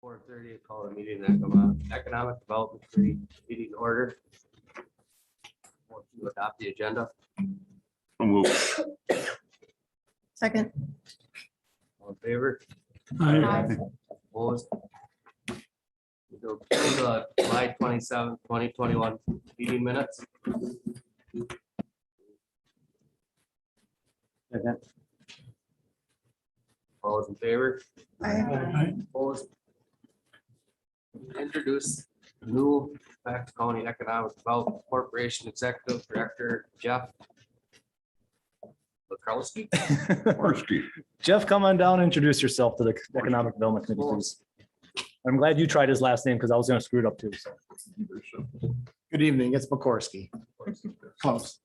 4:30, call the meeting, Economic Development Committee meeting to order. Want to adopt the agenda. I'll move. Second. All in favor? Aye. Opposed? We'll go to the July 27th, 2021 meeting minutes. Second. All those in favor? Aye. Opposed? Introduce new Facade County Economic Development Corporation Executive Director Jeff Lekrowski. Worski. Jeff, come on down and introduce yourself to the Economic Development Committee, please. I'm glad you tried his last name because I was going to screw it up too. So. Good evening, it's McCorsky. Close.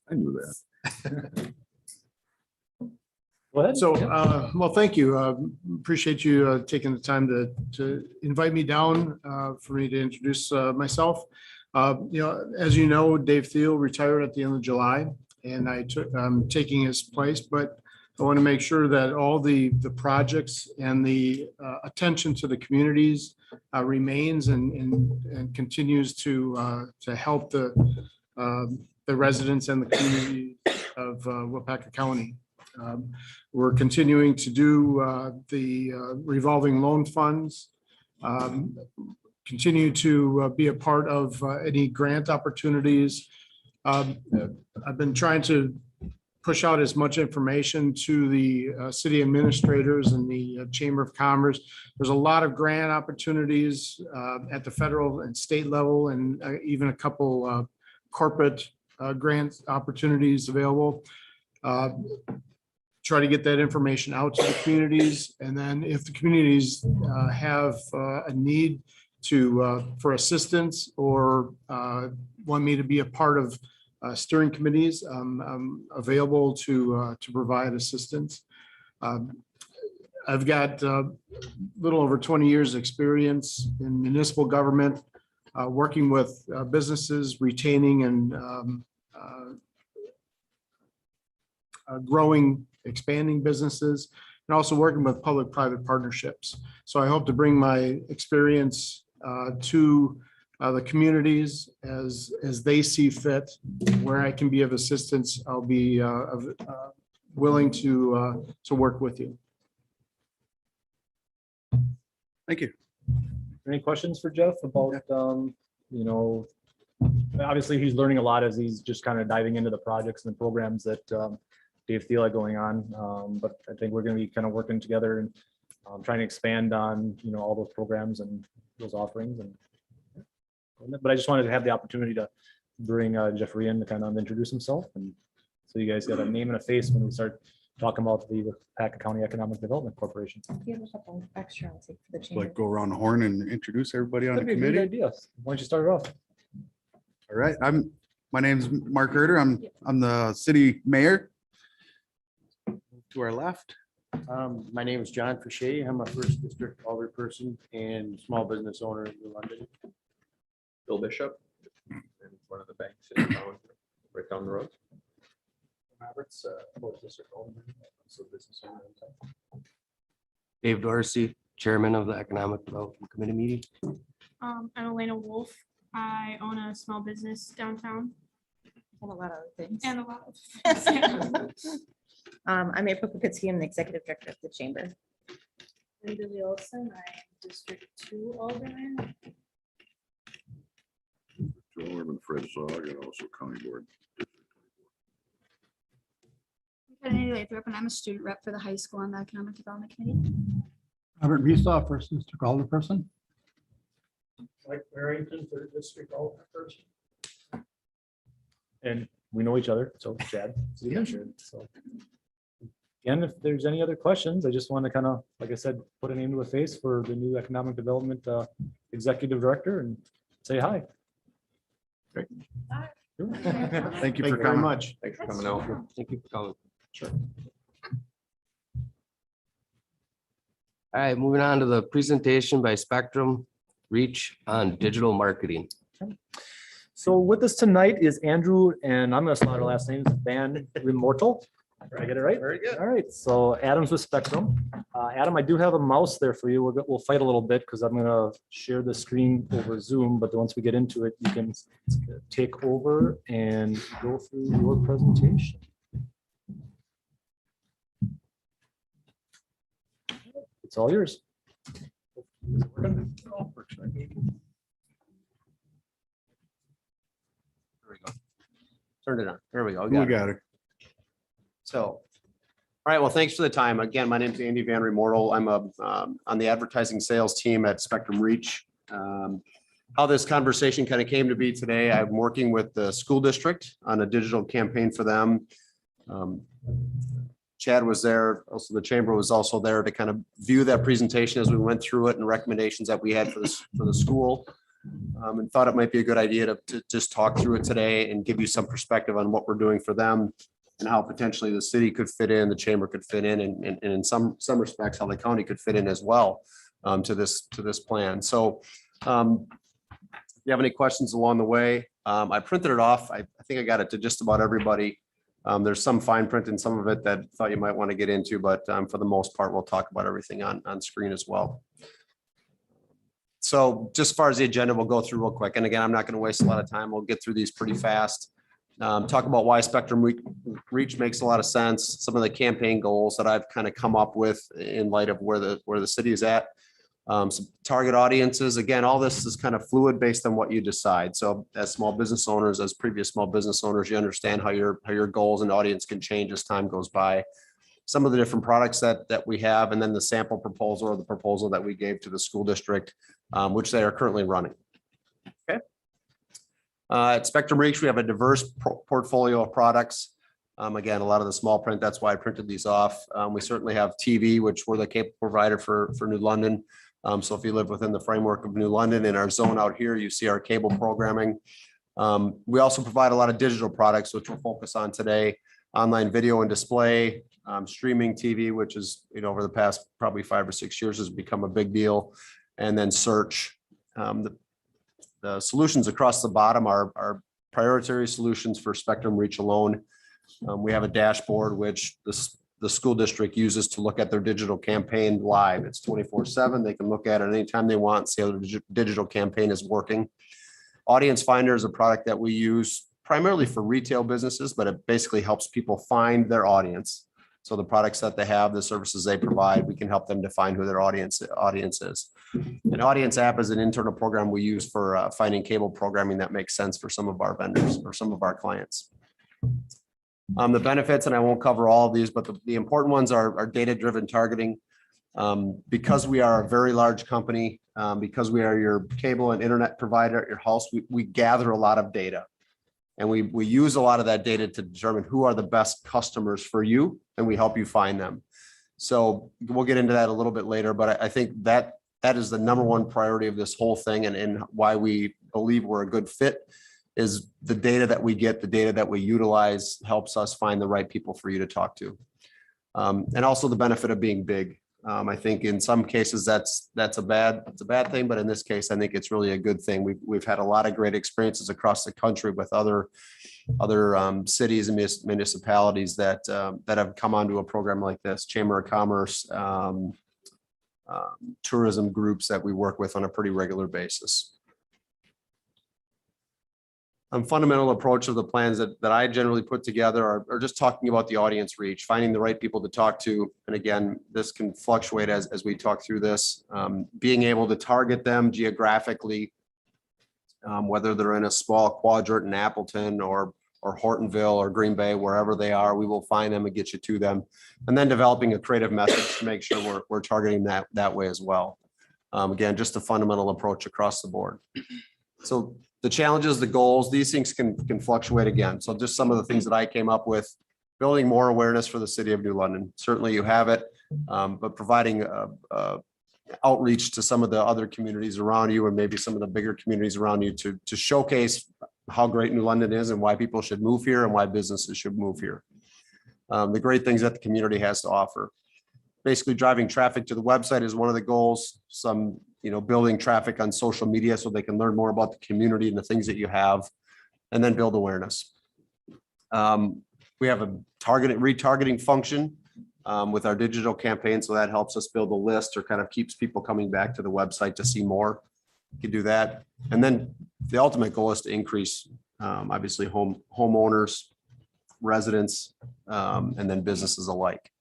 I knew that. Go ahead. So, well, thank you. Appreciate you taking the time to invite me down for me to introduce myself. As you know, Dave Thiel retired at the end of July, and I'm taking his place, but I want to make sure that all the projects and the attention to the communities remains and continues to help the residents and the community of Waupaca County. We're continuing to do the revolving loan funds, continue to be a part of any grant opportunities. I've been trying to push out as much information to the city administrators and the Chamber of Commerce. There's a lot of grant opportunities at the federal and state level, and even a couple corporate grant opportunities available. Try to get that information out to the communities, and then if the communities have a need for assistance or want me to be a part of steering committees, I'm available to provide assistance. I've got a little over 20 years experience in municipal government, working with businesses, retaining and growing, expanding businesses, and also working with public-private partnerships. So I hope to bring my experience to the communities as they see fit. Where I can be of assistance, I'll be willing to work with you. Thank you. Any questions for Jeff about, obviously he's learning a lot as he's just kind of diving into the projects and the programs that Dave Thiel had going on. But I think we're going to be kind of working together and trying to expand on, all those programs and those offerings. But I just wanted to have the opportunity to bring Jeffrey in to kind of introduce himself. And so you guys got a name and a face when we start talking about the Waupaca County Economic Development Corporation. You have a couple extra, I'll take for the chamber. Like go around the horn and introduce everybody on the That'd be a good committee. idea. Why don't you start it off? All right, my name's Mark Herder. I'm the city mayor. To our left. My name is John Frichet. I'm a first district alderperson and small business owner in New London. Bill Bishop, and one of the banks in town, right down the road. Roberts, fourth district alderman, so business owner in town. Dave Dorsey, Chairman of the Economic Development Committee meeting. I'm Elena Wolf. I own a small business downtown And a lot of other things. and a lot of things. I'm April Kupitsky. I'm the executive director of the chamber. Linda Wilson, I am District 2 Alderman. Alderman Fred Zog and also county board. Kennedy Lathrop, and I'm a student rep for the high school on the Economic Development Committee. Robert Mesaw, first district alderperson. Mike Barrington, third district alderperson. And we know each other, so Chad. Yeah, sure. So again, if there's any other questions, I just want to kind of, like I said, put a name to a face for the new Economic Development Executive Director and say hi. Great. Hi. Sure. Thank you Thank for you very coming. much. Thanks for coming out. Thank you for coming. Sure. All right, moving on to the presentation by Spectrum Reach on digital marketing. So with us tonight is Andrew, and I'm going to spell our last name, Van Remortel. Did I get it right? Very good. All right, so Adam's with Spectrum. Adam, I do have a mouse there for you. We'll fight a little bit because I'm gonna share the screen over Zoom, but once we get into it, you can take over and go through your presentation. It's all yours. There we go. Turned it on. There we go. We Got it. got it. So, all right, well, thanks for the time. Again, my name is Andy Van Remortel. I'm on the advertising sales team at Spectrum Reach. How this conversation kind of came to be today, I'm working with the school district on a digital campaign for them. Chad was there, also the chamber was also there to kind of view that presentation as we went through it and recommendations that we had for the school. And thought it might be a good idea to just talk through it today and give you some perspective on what we're doing for them and how potentially the city could fit in, the chamber could fit in, and in some respects, how the county could fit in as well to this plan. So if you have any questions along the way, I printed it off. I think I got it to just about everybody. There's some fine print in some of it that I thought you might want to get into, but for the most part, we'll talk about everything on screen as well. So just as far as the agenda, we'll go through real quick. And again, I'm not going to waste a lot of time. We'll get through these pretty fast. Talk about why Spectrum Reach makes a lot of sense. Some of the campaign goals that I've kind of come up with in light of where the city is at. Some target audiences. Again, all this is kind of fluid based on what you decide. So as small business owners, as previous small business owners, you understand how your goals and audience can change as time goes by. Some of the different products that we have, and then the sample proposal or the proposal that we gave to the school district, which they are currently running. Okay. At Spectrum Reach, we have a diverse portfolio of products. Again, a lot of the small print, that's why I printed these off. We certainly have TV, which we're the cable provider for New London. So if you live within the framework of New London, in our zone out here, you see our cable programming. We also provide a lot of digital products, which we'll focus on today. Online video and display, streaming TV, which is, over the past probably 5 or 6 years has become a big deal. And then search. The solutions across the bottom are priority solutions for Spectrum Reach alone. We have a dashboard, which the school district uses to look at their digital campaign live. It's 24/7. They can look at it anytime they want, see how the digital campaign is working. Audience Finder is a product that we use primarily for retail businesses, but it basically helps people find their audience. So the products that they have, the services they provide, we can help them define who their audience is. An audience app is an internal program we use for finding cable programming that makes sense for some of our vendors or some of our clients. The benefits, and I won't cover all of these, but the important ones are data-driven targeting. Because we are a very large company, because we are your cable and internet provider at your house, we gather a lot of data. And we use a lot of that data to determine who are the best customers for you, and we help you find them. So we'll get into that a little bit later, but I think that is the number one priority of this whole thing, and why we believe we're a good fit is the data that we get, the data that we utilize helps us find the right people for you to talk to. And also the benefit of being big. I think in some cases that's a bad thing, but in this case, I think it's really a good thing. We've had a lot of great experiences across the country with other cities and municipalities that have come onto a program like this, Chamber of Commerce, tourism groups that we work with on a pretty regular basis. Fundamental approach of the plans that I generally put together are just talking about the audience reach, finding the right people to talk to. And again, this can fluctuate as we talk through this, being able to target them geographically, whether they're in a small quadrant in Appleton or Hortonville or Green Bay, wherever they are, we will find them and get you to them. And then developing a creative message to make sure we're targeting that way as well. Again, just a fundamental approach across the board. So the challenges, the goals, these things can fluctuate again. So just some of the things that I came up with, building more awareness for the city of New London. Certainly you have it, but providing outreach to some of the other communities around you and maybe some of the bigger communities around you to showcase how great New London is and why people should move here and why businesses should move here. The great things that the community has to offer. Basically driving traffic to the website is one of the goals. Some building traffic on social media so they can learn more about the community and the things that you have, and then build awareness. We have a retargeting function with our digital campaign. So that helps us build a list or kind of keeps people coming back to the website to see more. You can do that. And then the ultimate goal is to increase, obviously, homeowners, residents, and then businesses alike.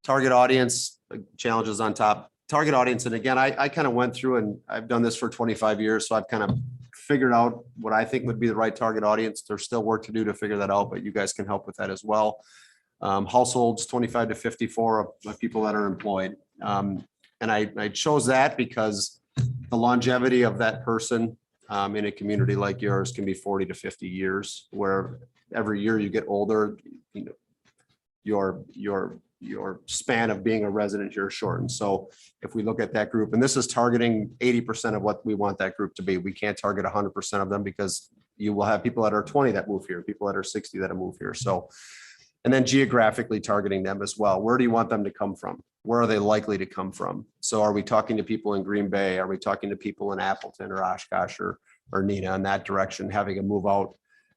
Target audience, challenges on top. Target audience, and again, I kind of went through and I've done this for 25 years, so I've kind of figured out what I think would be the right target audience. There's still work to do to figure that out, but you guys can help with that as well. Households 25 to 54 of people that are employed. And I chose that because the longevity of that person in a community like yours can be 40 to 50 years, where every year you get older, you know, your span of being a resident here shortens. So if we look at that group, and this is targeting 80% of what we want that group to be, we can't target 100% of them because you will have people that are 20 that move here, people that are 60 that move here. So, and then geographically targeting them as well. Where do you want them to come from? Where are they likely to come from? So are we talking to people in Green Bay? Are we talking to people in Appleton or Oshkosh or Neenah in that direction, having to move out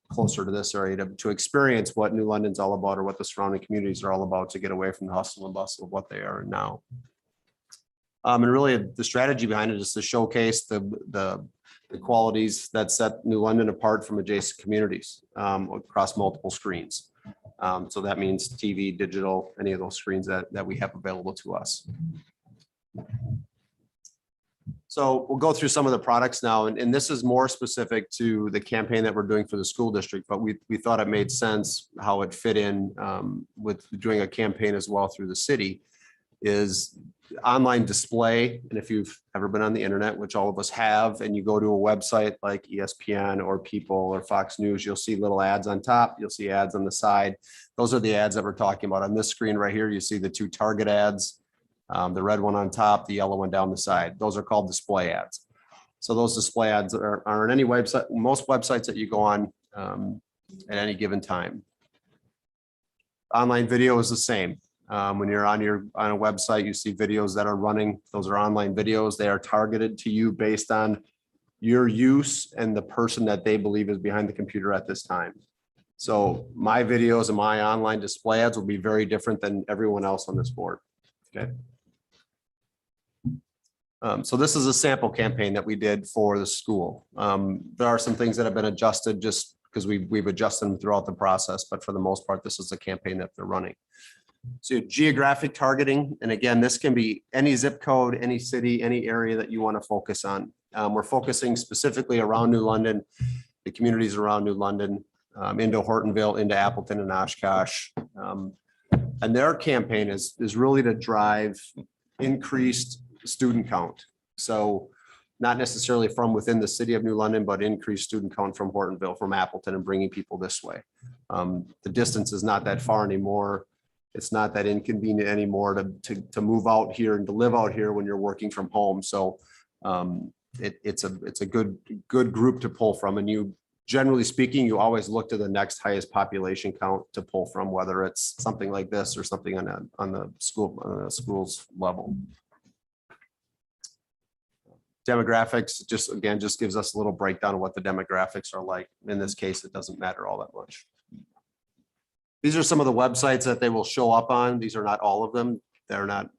closer to this area to experience what New London's all about or what the surrounding communities are all about, to get away from the hustle and bustle of what they are now. And really the strategy behind it is to showcase the qualities that set New London apart from adjacent communities across multiple screens. So that means TV, digital, any of those screens that we have available to us. So we'll go through some of the products now, and this is more specific to the campaign that we're doing for the school district, but we thought it made sense how it fit in with doing a campaign as well through the city, is online display. And if you've ever been on the internet, which all of us have, and you go to a website like ESPN or People or Fox News, you'll see little ads on top, you'll see ads on the side. Those are the ads that we're talking about. On this screen right here, you see the two Target ads. The red one on top, the yellow one down the side. Those are called display ads. So those display ads are on any website, most websites that you go on at any given time. Online video is the same. When you're on a website, you see videos that are running. Those are online videos. They are targeted to you based on your use and the person that they believe is behind the computer at this time. So my videos and my online display ads will be very different than everyone else on this board. Okay. So this is a sample campaign that we did for the school. There are some things that have been adjusted just because we've adjusted them throughout the process, but for the most part, this is a campaign that they're running. So geographic targeting, and again, this can be any zip code, any city, any area that you want to focus on. We're focusing specifically around New London, the communities around New London, into Hortonville, into Appleton and Oshkosh. And their campaign is really to drive increased student count. So not necessarily from within the city of New London, but increased student count from Hortonville, from Appleton, and bringing people this way. The distance is not that far anymore. It's not that inconvenient anymore to move out here and to live out here when you're working from home. So it's a good group to pull from. And you, generally speaking, you always look to the next highest population count to pull from, whether it's something like this or something on the school's level. Demographics just gives us a little breakdown of what the demographics are like. In this case, it doesn't matter all that much. These are some of the websites that they will show up on. These are not all of them. They're not,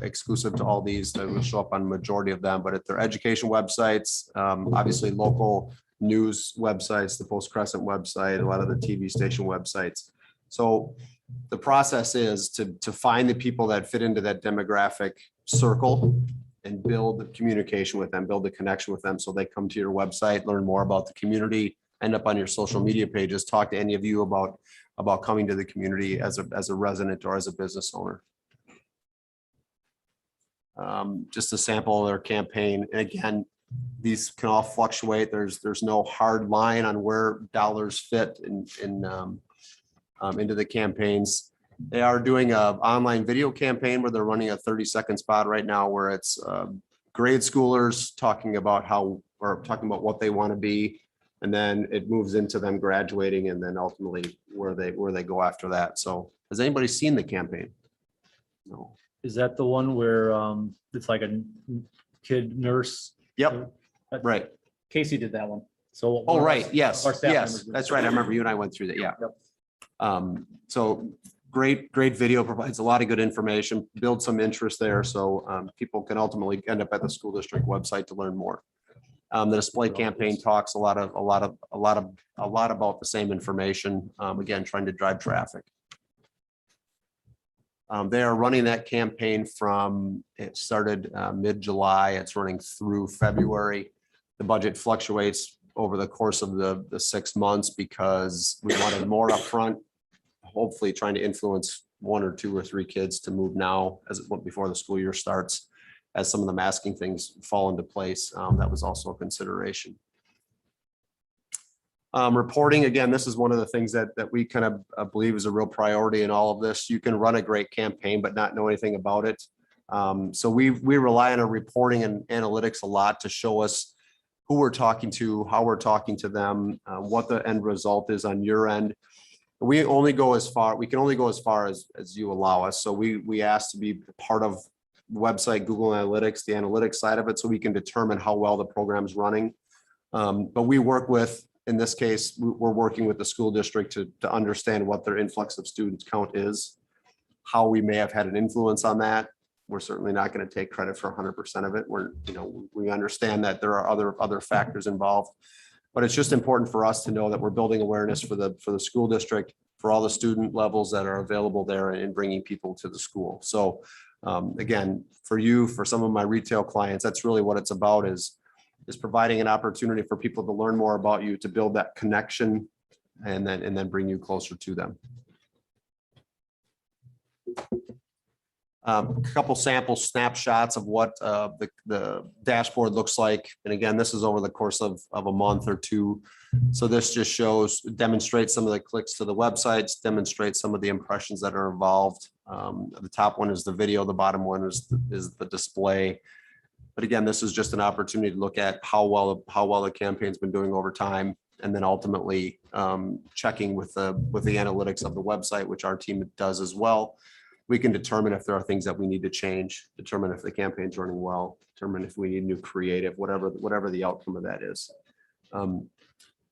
exclusive to all these. They will show up on majority of them, but if they're education websites, obviously local news websites, the Post Crescent website, a lot of the TV station websites. So the process is to find the people that fit into that demographic circle and build communication with them, build a connection with them so they come to your website, learn more about the community, end up on your social media pages, talk to any of you about coming to the community as a resident or as a business owner. Just a sample of their campaign. And again, these can all fluctuate. There's no hard line on where dollars fit into the campaigns. They are doing an online video campaign where they're running a 30-second spot right now, where it's grade schoolers talking about what they want to be, and then it moves into them graduating, and then ultimately where they go after that. So, has anybody seen the campaign? No. Is that the one where it's like a kid nurse? Yep. Right. Casey did that one. So. Oh, right, yes, Our staff yes, members do. that's right. I remember you and I went through that, yeah. Yep. So great video, provides a lot of good information, builds some interest there, so people can ultimately end up at the school district website to learn more. The display campaign talks a lot about the same information, again, trying to drive traffic. They are running that campaign it started mid-July, it's running through February. The budget fluctuates over the course of the 6 months because we wanted more upfront, hopefully trying to influence 1 or 2 or 3 kids to move now as it went before the school year starts. As some of the masking things fall into place, that was also a consideration. Reporting, again, this is one of the things that we kind of believe is a real priority in all of this. You can run a great campaign, but not know anything about it. So we rely on our reporting and analytics a lot to show us who we're talking to, how we're talking to them, what the end result is on your end. We can only go as far as you allow us. So we ask to be part of website, Google Analytics, the analytics side of it, so we can determine how well the program's running. But we work with, in this case, we're working with the school district to understand what their influx of students count is, how we may have had an influence on that. We're certainly not going to take credit for 100% of it. We understand that there are other factors involved, but it's just important for us to know that we're building awareness for the school district, for all the student levels that are available there, and bringing people to the school. So again, for some of my retail clients, that's really what it's about, is providing an opportunity for people to learn more about you, to build that connection, and then bring you closer to them. A couple sample snapshots of what the dashboard looks like. And again, this is over the course of a month or 2. So this just demonstrates some of the clicks to the websites, demonstrates some of the impressions that are involved. The top one is the video, the bottom one is the display. But again, this is just an opportunity to look at how well the campaign's been doing over time, and then ultimately checking with the analytics of the website, which our team does as well. We can determine if there are things that we need to change, determine if the campaign's running well, determine if we need new creative, whatever the outcome of that is.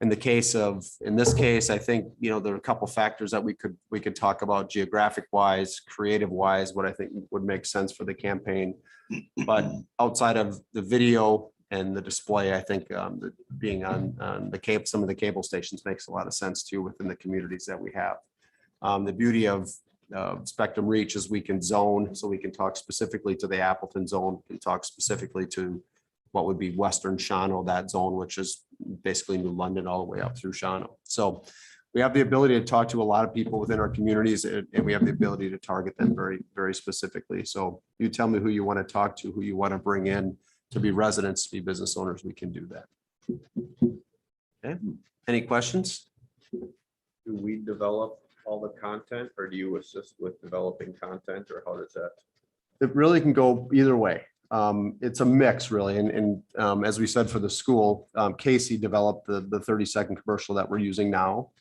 In this case, I think, there are a couple factors that we could talk about geographic wise, creative wise, what I think would make sense for the campaign. But outside of the video and the display, I think being on some of the cable stations makes a lot of sense too within the communities that we have. The beauty of Spectrum Reach is we can zone, so we can talk specifically to the Appleton zone, and talk specifically to what would be Western Shawano, that zone, which is basically New London all the way up through Shawano. So we have the ability to talk to a lot of people within our communities, and we have the ability to target them very, very specifically. So you tell me who you want to talk to, who you want to bring in to be residents, to be business owners, we can do that. Okay, any questions? Do we develop all the content, or do you assist with developing content, or how does that? It really can go either way. It's a mix really. And as we said, for the school, Casey developed the 30-second commercial that we're using now.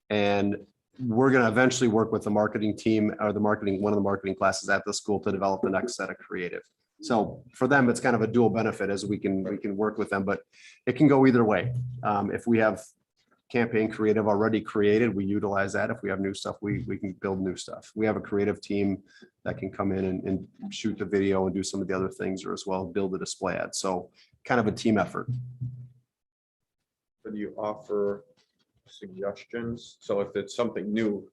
And we're going to eventually work with the marketing team, or one of the marketing classes at the school, to develop the next set of creative. So for them, it's kind of a dual benefit, as we can work with them, but it can go either way. If we have campaign creative already created, we utilize that. If we have new stuff, we can build new stuff. We have a creative team that can come in and shoot the video and do some of the other things, or as well build the display ad. So kind of a team effort. So do you offer suggestions? So if it's something new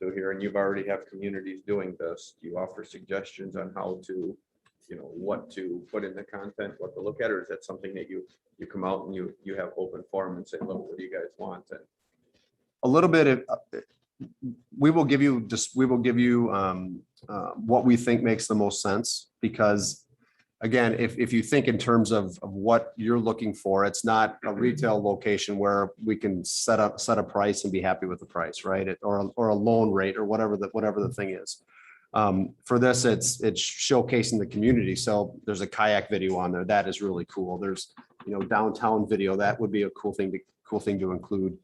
to here, and you've already have communities doing this, do you offer suggestions on how to, what to put in the content, what to look at, or is that something that you come out and you have open forum and say, look, what do you guys want? And a little bit of, we will give you what we think makes the most sense, because again, if you think in terms of what you're looking for, it's not a retail location where we can set a price and be happy with the price, right? Or a loan rate, or whatever the thing is. For this, it's showcasing the community. So there's a kayak video on there that is really cool. There's downtown video that would be a cool thing to include.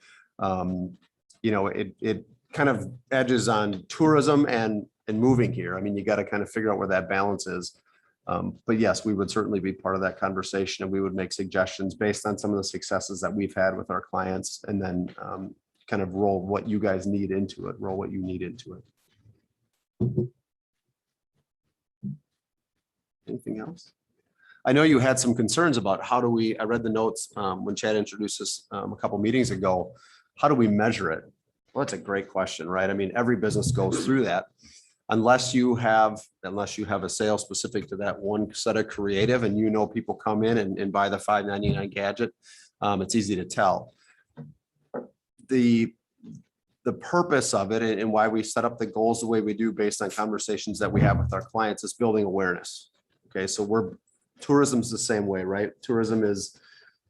It kind of edges on tourism and moving here. I mean, you got to kind of figure out where that balance is. But yes, we would certainly be part of that conversation and we would make suggestions based on some of the successes that we've had with our clients and then kind of roll what you guys need into it, roll what you need into it. Anything else? I know you had some concerns about how do we, I read the notes when Chad introduced us a couple meetings ago. How do we measure it? Well, that's a great question, right? I mean, every business goes through that. Unless you have a sale specific to that one set of creative and you know people come in and buy the $5.99 gadget, it's easy to tell. The purpose of it and why we set up the goals the way we do based on conversations that we have with our clients is building awareness. Okay, so tourism's the same way, right? Tourism is,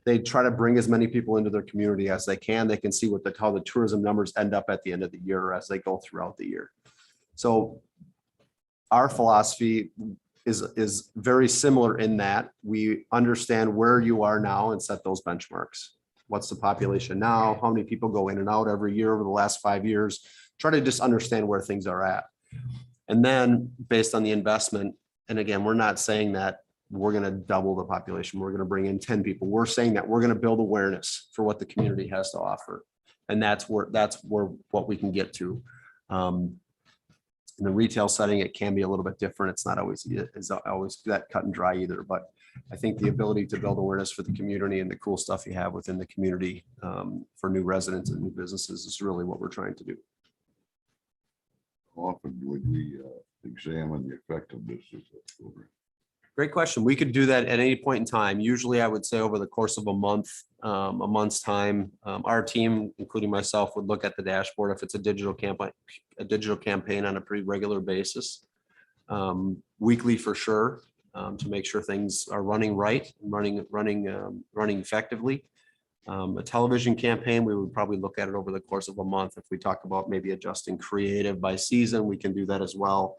they try to bring as many people into their community as they can. They can see how the tourism numbers end up at the end of the year or as they go throughout the year. So our philosophy is very similar in that we understand where you are now and set those benchmarks. What's the population now? How many people go in and out every year over the last 5 years? Try to just understand where things are at. And then based on the investment, and again, we're not saying that we're going to double the population. We're going to bring in 10 people. We're saying that we're going to build awareness for what the community has to offer. And that's where what we can get to. In the retail setting, it can be a little bit different. It's not always that cut and dry either, but I think the ability to build awareness for the community and the cool stuff you have within the community for new residents and new businesses is really what we're trying to do. How often would we examine the effectiveness of the program? Great question. We could do that at any point in time. Usually I would say over the course of a month's time. Our team, including myself, would look at the dashboard if it's a digital campaign on a pretty regular basis. Weekly for sure, to make sure things are running right and running effectively. A television campaign, we would probably look at it over the course of a month. If we talk about maybe adjusting creative by season, we can do that as well.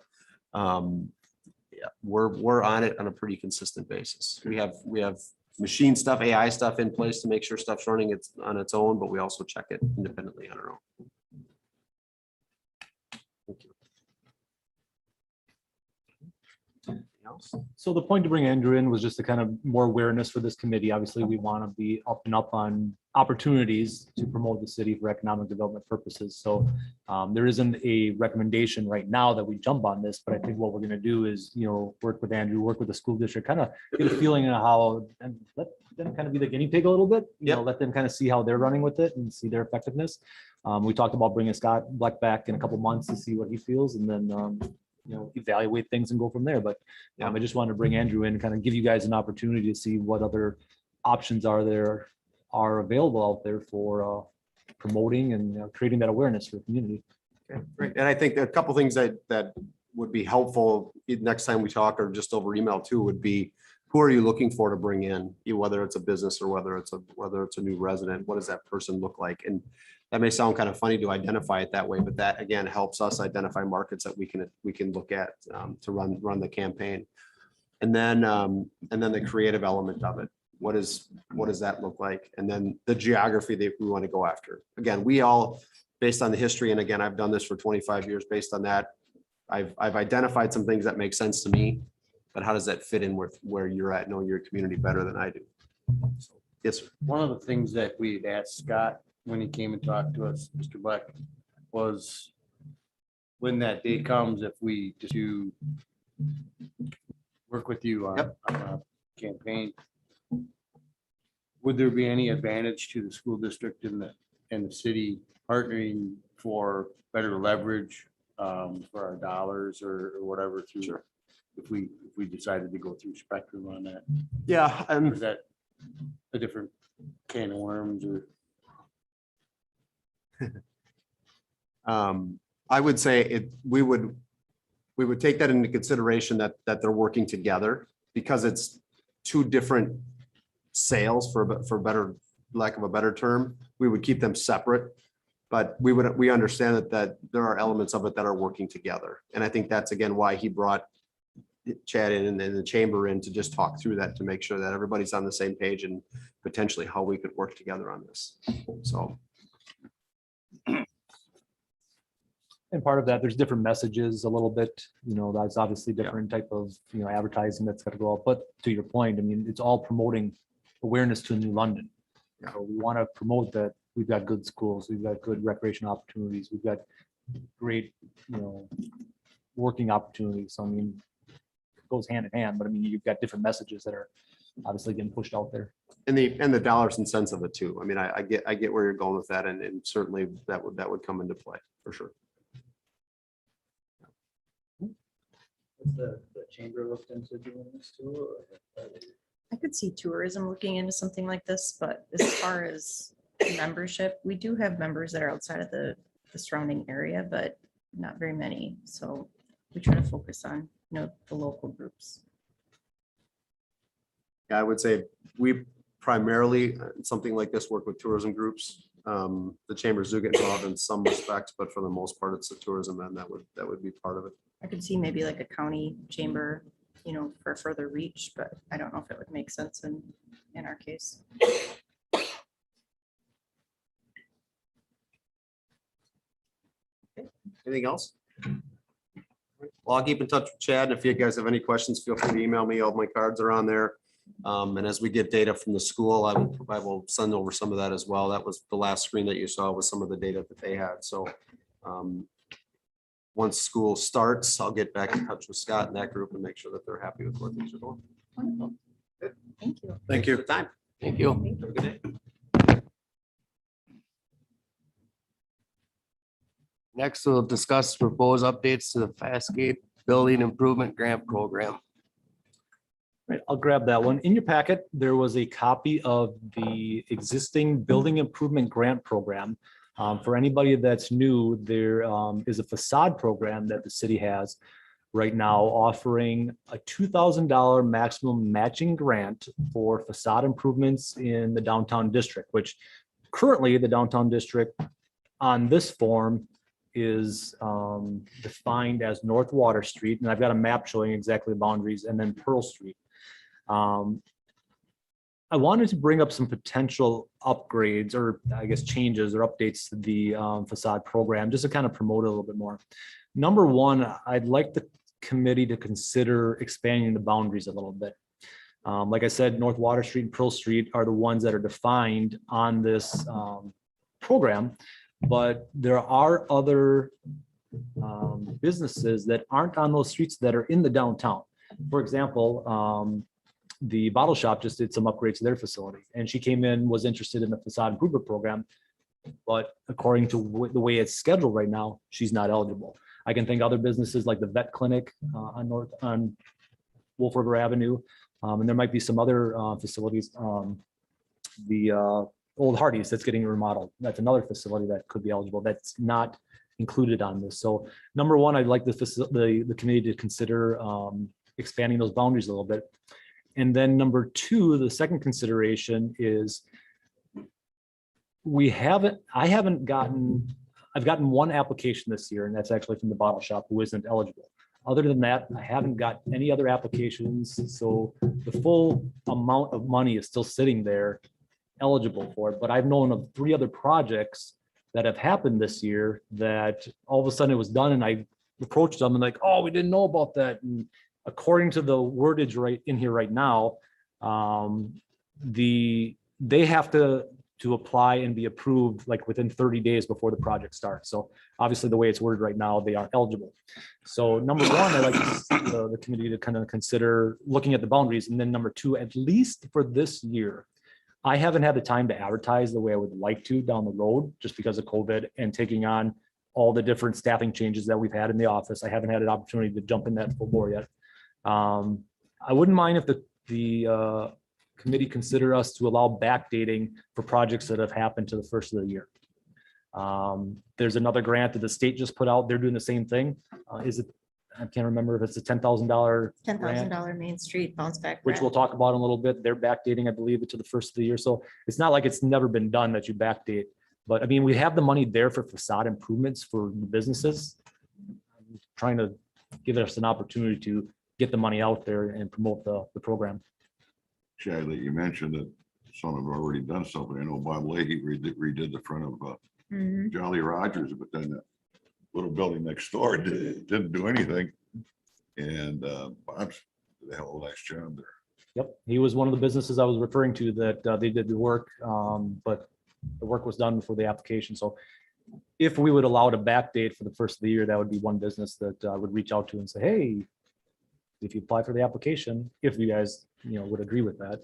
Yeah, we're on it on a pretty consistent basis. We have machine stuff, AI stuff in place to make sure stuff's running on its own, but we also check it independently on our own. Thank you. Anything else? So the point to bring Andrew in was just to kind of more awareness for this committee. Obviously, we want to be up and up on opportunities to promote the city for economic development purposes. So there isn't a recommendation right now that we jump on this, but I think what we're going to do is, work with Andrew, work with the school district, kind of get a feeling of how, and let them kind of be the guinea pig a little bit, let them kind of see how they're running with it and see their effectiveness. We talked about bringing Scott Black back in a couple months to see what he feels and then, evaluate things and go from there. But I just wanted to bring Andrew in, kind of give you guys an opportunity to see what other options are available out there for promoting and creating that awareness for the community. Okay, great. And I think a couple things that would be helpful next time we talk or just over email too would be, who are you looking for to bring in, whether it's a business or whether it's a new resident, what does that person look like? And that may sound kind of funny to identify it that way, but that again helps us identify markets that we can look at to run the campaign. And then the creative element of it. What does that look like? And then the geography that we want to go after. Again, we all, based on the history, and again, I've done this for 25 years based on that, I've identified some things that make sense to me, but how does that fit in with where you're at, knowing your community better than I do? So, yes, sir. One of the things that we had asked Scott when he came and talked to us, Mr. Black, was when that day comes, if we just do work with you on a campaign, would there be any advantage to the school district and the city partnering for better leverage for our dollars or whatever through? Sure. If we decided to go through Spectrum on that? Yeah. Is that a different can of worms or? I would say we would take that into consideration that they're working together because it's two different sales for better lack of a better term. We would keep them separate, but we understand that there are elements of it that are working together. And I think that's again why he brought Chad in and the chamber in to just talk through that to make sure that everybody's on the same page and potentially how we could work together on this. So. And part of that, there's different messages a little bit, that's obviously different type of, advertising that's gotta go out. But to your point, I mean, it's all promoting awareness to New London. So we want to promote that we've got good schools, we've got good recreation opportunities, we've got great, working opportunities. So I mean, it goes hand in hand, but I mean, you've got different messages that are obviously getting pushed out there. And the dollars and cents of it too. I mean, I get where you're going with that, and certainly that would come into play for sure. The chamber looked into doing this too? I could see tourism looking into something like this, but as far as membership, we do have members that are outside of the surrounding area, but not very many. So we try to focus on, the local groups. Yeah, I would say we primarily, something like this, work with tourism groups. The chambers do get involved in some respects, but for the most part, it's the tourism end that would be part of it. I could see maybe like a county chamber, for further reach, but I don't know if it would make sense in our case. Anything else? Well, I'll keep in touch with Chad. And if you guys have any questions, feel free to email me. All my cards are on there. And as we get data from the school, I will send over some of that as well. That was the last screen that you saw with some of the data that they had. So once school starts, I'll get back in touch with Scott and that group and make sure that they're happy with where things are going. Wonderful. Thank you. Thank you for the time. Thank you. Have a good day. Next, we'll discuss proposed updates to the Fastgate Building Improvement Grant Program. Right, I'll grab that one. In your packet, there was a copy of the existing building improvement grant program. For anybody that's new, there is a facade program that the city has right now offering a $2,000 maximum matching grant for facade improvements in the downtown district, which currently the downtown district on this form is defined as North Water Street. And I've got a map showing exactly the boundaries, and then Pearl Street. I wanted to bring up some potential upgrades, or I guess changes or updates to the facade program, just to kind of promote it a little bit more. Number one, I'd like the committee to consider expanding the boundaries a little bit. Like I said, North Water Street and Pearl Street are the ones that are defined on this program, but there are other businesses that aren't on those streets that are in the downtown. For example, the bottle shop just did some upgrades to their facility, and she came in, was interested in the facade improvement program, but according to the way it's scheduled right now, she's not eligible. I can think other businesses like the vet clinic on Wolf River Avenue, and there might be some other facilities. The Old Hardee's that's getting remodeled. That's another facility that could be eligible. That's not included on this. So number one, I'd like the committee to consider expanding those boundaries a little bit. And then number two, the second consideration is I've gotten one application this year, and that's actually from the bottle shop who isn't eligible. Other than that, I haven't got any other applications. So the full amount of money is still sitting there eligible for it. But I've known of 3 other projects that have happened this year that all of a sudden it was done, and I approached them and like, oh, we didn't know about that. And according to the wordage right in here right now, they have to apply and be approved like within 30 days before the project starts. So obviously the way it's worded right now, they are eligible. So number one, I'd like the committee to kind of consider looking at the boundaries. And then number two, at least for this year, I haven't had the time to advertise the way I would like to down the road just because of COVID and taking on all the different staffing changes that we've had in the office. I haven't had an opportunity to jump in that full bore yet. I wouldn't mind if the committee consider us to allow backdating for projects that have happened to the first of the year. There's another grant that the state just put out. They're doing the same thing. I can't remember if it's a $10,000 $10,000 Main Street bounce back. which we'll talk about in a little bit. They're backdating, I believe, to the first of the year. So it's not like it's never been done that you backdate. But I mean, we have the money there for facade improvements for the businesses. I'm trying to give us an opportunity to get the money out there and promote the program. Chad, that you mentioned that some have already done something. I know Bob Leahy redid the front of Jolly Rogers, but then little building next door didn't do anything. And Bob's did a hell of a nice job there. Yep, he was one of the businesses I was referring to that they did the work, but the work was done before the application. So if we would allow a back date for the first of the year, that would be one business that I would reach out to and say, hey, if you apply for the application, if you guys, would agree with that.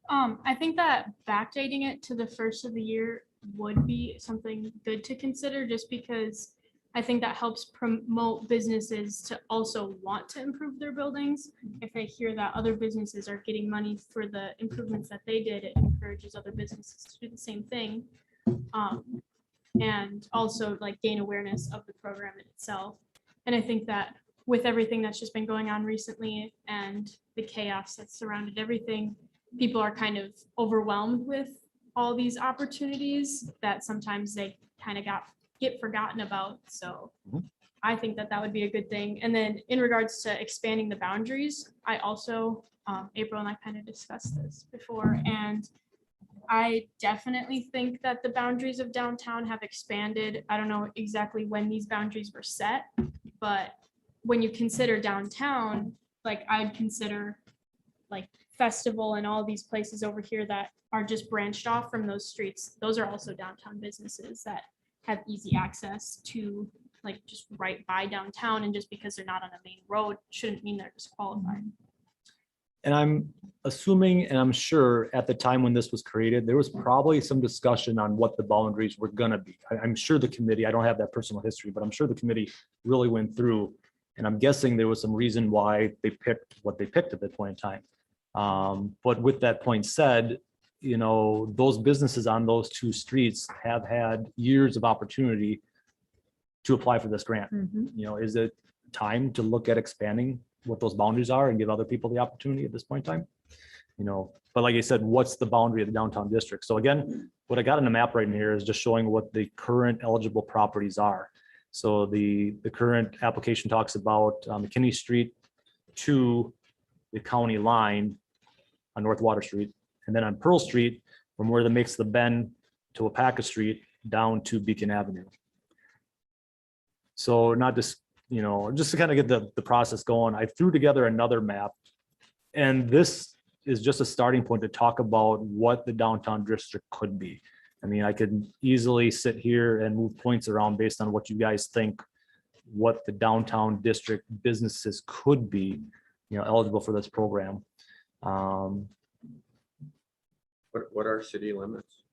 I think that backdating it to the first of the year would be something good to consider, just because I think that helps promote businesses to also want to improve their buildings. If they hear that other businesses are getting money for the improvements that they did, it encourages other businesses to do the same thing. And also like gain awareness of the program in itself. And I think that with everything that's just been going on recently and the chaos that's surrounded everything, people are kind of overwhelmed with all these opportunities that sometimes they kind of get forgotten about. So I think that that would be a good thing. And then in regards to expanding the boundaries, I also, April and I kind of discussed this before, and I definitely think that the boundaries of downtown have expanded. I don't know exactly when these boundaries were set, but when you consider downtown, like I'd consider like Festival and all these places over here that are just branched off from those streets. Those are also downtown businesses that have easy access to like just right by downtown. And just because they're not on a main road shouldn't mean they're disqualified. And I'm assuming, and I'm sure at the time when this was created, there was probably some discussion on what the boundaries were gonna be. I'm sure the committee, I don't have that personal history, but I'm sure the committee really went through, and I'm guessing there was some reason why they picked what they picked at that point in time. But with that point said, those businesses on those two streets have had years of opportunity to apply for this grant. Is it time to look at expanding what those boundaries are and give other people the opportunity at this point in time? But like I said, what's the boundary of the downtown district? So again, what I got in the map right in here is just showing what the current eligible properties are. So the current application talks about McKinney Street to the county line on North Water Street, and then on Pearl Street, from where that makes the bend to Wapaka Street down to Beacon Avenue. So not just, just to kind of get the process going, I threw together another map. And this is just a starting point to talk about what the downtown district could be. I mean, I could easily sit here and move points around based on what you guys think, what the downtown district businesses could be, eligible for this program. What are city limits?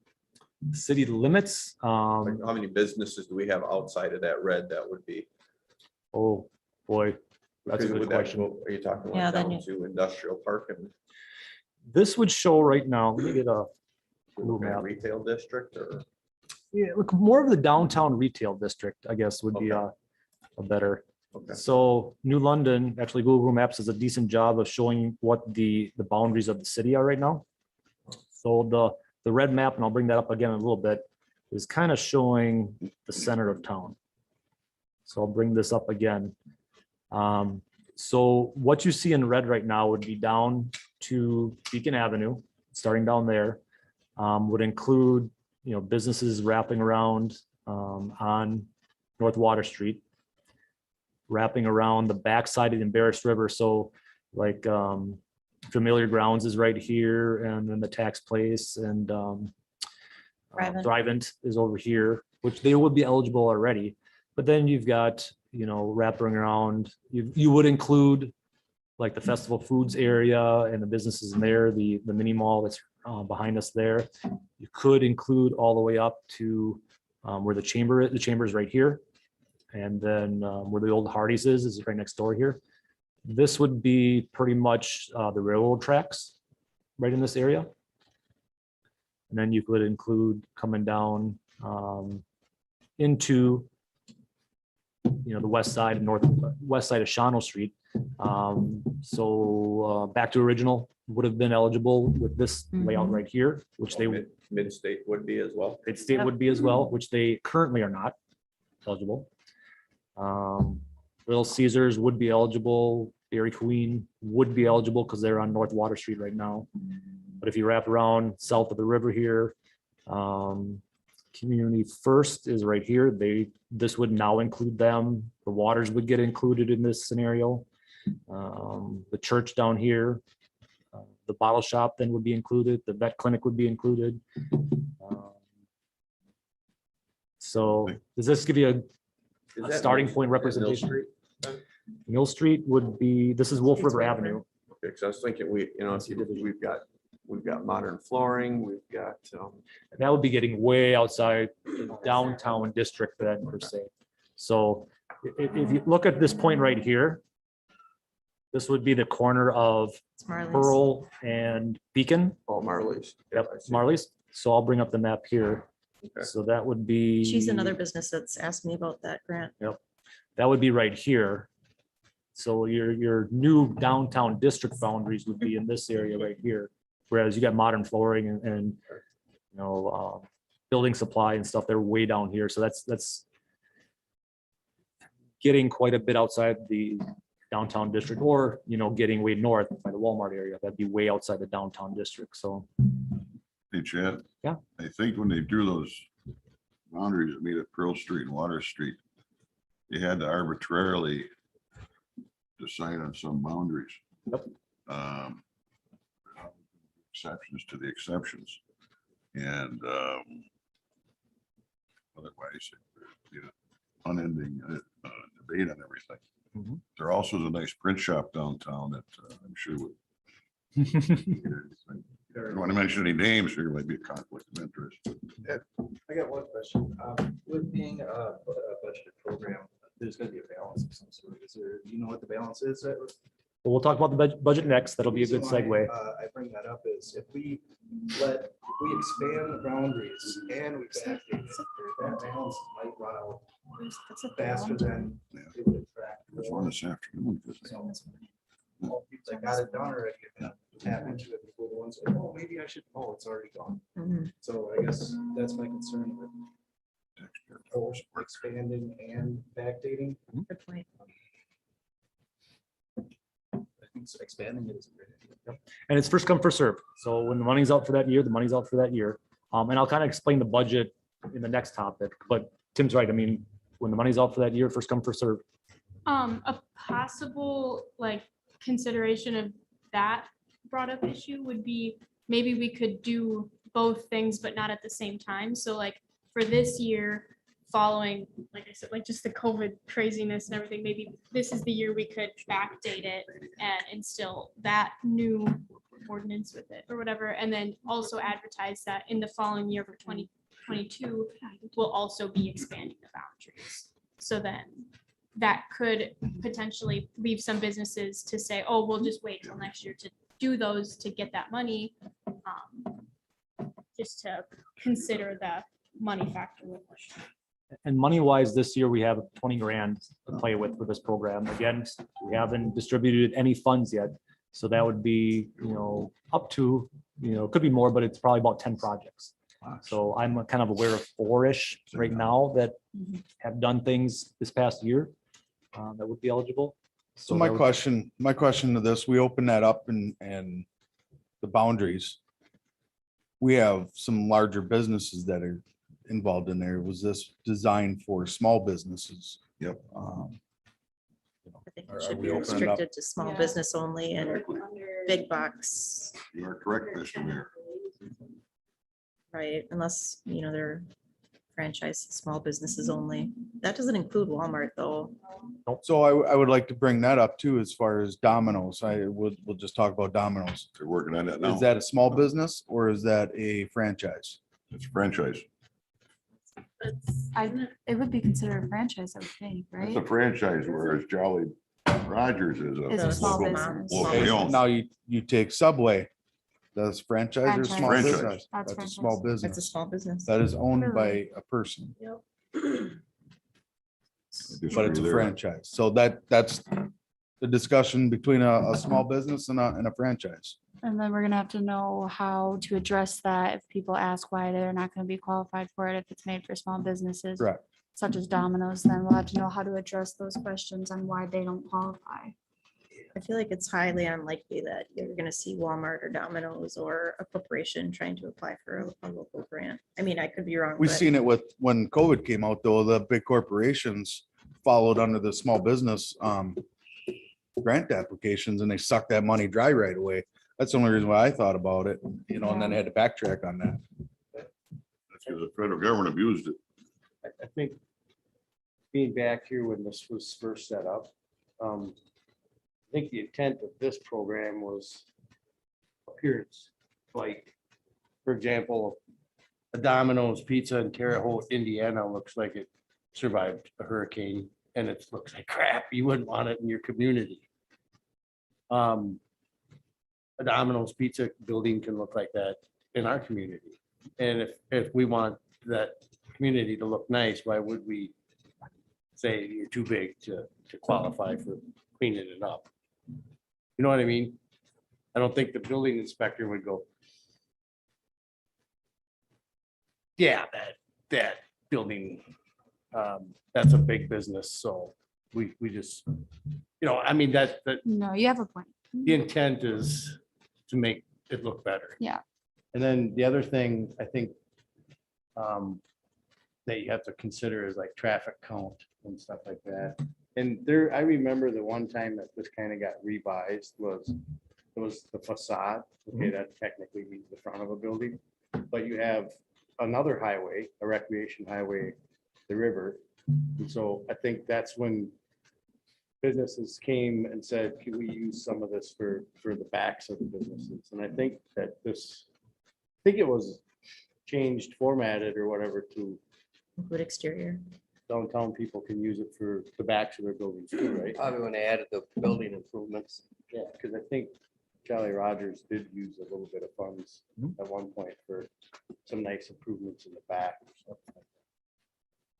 City limits, Like how many businesses do we have outside of that red that would be? oh, boy, that's a Would good that question. go- Are you talking Yeah, like then down to industrial park and This would show right now, let me get a Google map. retail district or? Yeah, look, more of the downtown retail district, I guess, would be a better. Okay. So New London, actually Google Maps does a decent job of showing what the boundaries of the city are right now. So the red map, and I'll bring that up again in a little bit, is kind of showing the center of town. So I'll bring this up again. So what you see in red right now would be down to Beacon Avenue, starting down there, would include, businesses wrapping around on North Water Street, wrapping around the backside of the Embarrassed River. So like Familiar Grounds is right here, and then the Tax Place and Thrivent is over here, which they would be eligible already. But then you've got, wrapping around, you would include like the Festival Foods area and the businesses in there, the mini mall that's behind us there. You could include all the way up to where the chamber is. The chamber is right here. And then where the old Hardee's is right next door here. This would be pretty much the railroad tracks right in this area. And then you could include coming down into the west side, northwest side of Shawano Street. So back to original would have been eligible with this layout right here, which they Mid-state would be as well. state would be as well, which they currently are not eligible. Little Caesars would be eligible. Dairy Queen would be eligible because they're on North Water Street right now. But if you wrap around south of the river here, Community First is right here. This would now include them. The waters would get included in this scenario. The church down here, the bottle shop then would be included. The vet clinic would be included. So does this give you a starting point representation? Mill Street would be, this is Wolf River Avenue. Okay, so I was thinking we've got modern flooring, we've got, That would be getting way outside the downtown district then per se. So if you look at this point right here, this would be the corner of It's Marley's. Pearl and Beacon. oh, Marley's. Yep, I see. Marley's. So I'll bring up the map here. Okay. So that would be. She's another business that's asked me about that grant. That would be right here. So your new downtown district boundaries would be in this area right here. Whereas you got modern flooring and building supply and stuff, they're way down here. So that's getting quite a bit outside the downtown district, or, getting way north by the Walmart area. That'd be way outside the downtown district. So Hey, Chad. Yeah. I think when they drew those boundaries that made it Pearl Street and Water Street, they had to arbitrarily decide on some boundaries. Yep. Exceptions to the exceptions. And otherwise, it'd be an unending debate on everything. Mhm. There also is a nice print shop downtown that I'm sure would. I don't want to mention any names, there might be a conflict of interest. I got one question. With being a budget program, there's gonna be a balance of some sort. Is there, do you know what the balance is? we'll talk about the budget next. That'll be a good Reason segue. why, I bring that up is if we expand the boundaries and we backdate it, that balance might run out That's a faster than Yeah. it would attract. There's one this afternoon. So, well, people that got it done already, and tap into it before the ones, like, oh, maybe I should, oh, it's already gone. Mhm. So I guess that's my concern with both expanding and backdating. Good point. I think expanding it is a great idea. And it's first come, first serve. So when the money's out for that year, the money's out for that year. And I'll kind of explain the budget in the next topic, but Tim's right. I mean, when the money's out for that year, first come, first serve. A possible consideration of that brought up issue would be maybe we could do both things, but not at the same time. So for this year, following, like I said, just the COVID craziness and everything, maybe this is the year we could backdate it and instill that new ordinance with it or whatever. And then also advertise that in the following year for 2022, we'll also be expanding the boundaries. So then that could potentially leave some businesses to say, oh, we'll just wait till next year to do those to get that money. Just to consider the money factor with it. And money wise, this year we have 20 grand to play with for this program. Again, we haven't distributed any funds yet. So that would be, up to, could be more, but it's probably about 10 projects. So I'm kind of aware of 4-ish right now that have done things this past year that would be eligible. So my that would- question to this, we open that up and the boundaries. We have some larger businesses that are involved in there. Was this designed for small businesses? Yep. I think Are it should we be opening it up? restricted to small Yeah. business only and big box, You are correct, Mr. Mayor. right? Unless, they're franchise, small businesses only. That doesn't include Walmart though. So I would like to bring that up too, as far as Domino's. We'll just talk about Domino's. They're working on that now. Is that a small business or is that a franchise? It's a franchise. It would be considered a franchise, I would think, It's right? a franchise, whereas Jolly Rogers is It's a small local- business. locally owned. Now you take Subway. That's franchise or small Franchise. business? That's That's a small It's a business. small business. That is owned by a person, but it's a franchise. So that's the discussion between a small business and a franchise. And then we're gonna have to know how to address that if people ask why they're not gonna be qualified for it, if it's made for small businesses. Correct. Such as Domino's, then we'll have to know how to address those questions on why they don't qualify. I feel like it's highly unlikely that you're gonna see Walmart or Domino's or a corporation trying to apply for a local grant. I mean, I could be wrong. We've but- seen it with, when COVID came out, though, the big corporations followed under the small business grant applications, and they sucked that money dry right away. That's the only reason why I thought about it, you know, and then had to backtrack on that. That's because the federal government abused it. I think being back here when this was first set up, I think the intent of this program was appearance. Like, for example, a Domino's Pizza in Terre Haute, Indiana looks like it survived a hurricane and it looks like crap. You wouldn't want it in your community. A Domino's Pizza building can look like that in our community. And if we want that community to look nice, why would we say you're too big to qualify for cleaning it up? You know what I mean? I don't think the building inspector would go, yeah, that building, that's a big business, so we just, you know, I mean, that No, you have a point. the intent is to make it look better. Yeah. And then the other thing I think that you have to consider is like traffic count and stuff like that. And there, I remember the one time that this kind of got revised was the facade. Okay, that technically means the front of a building, but you have another highway, a recreation highway, the river. And so I think that's when businesses came and said, can we use some of this for the backs of the businesses? And I think that I think it was changed, formatted or whatever to Include exterior. downtown people can use it for the backs of their buildings too, right? Probably when they added the building improvements. Yeah, because I think Jolly Rogers did use a little bit of funds at one point for some nice improvements in the back.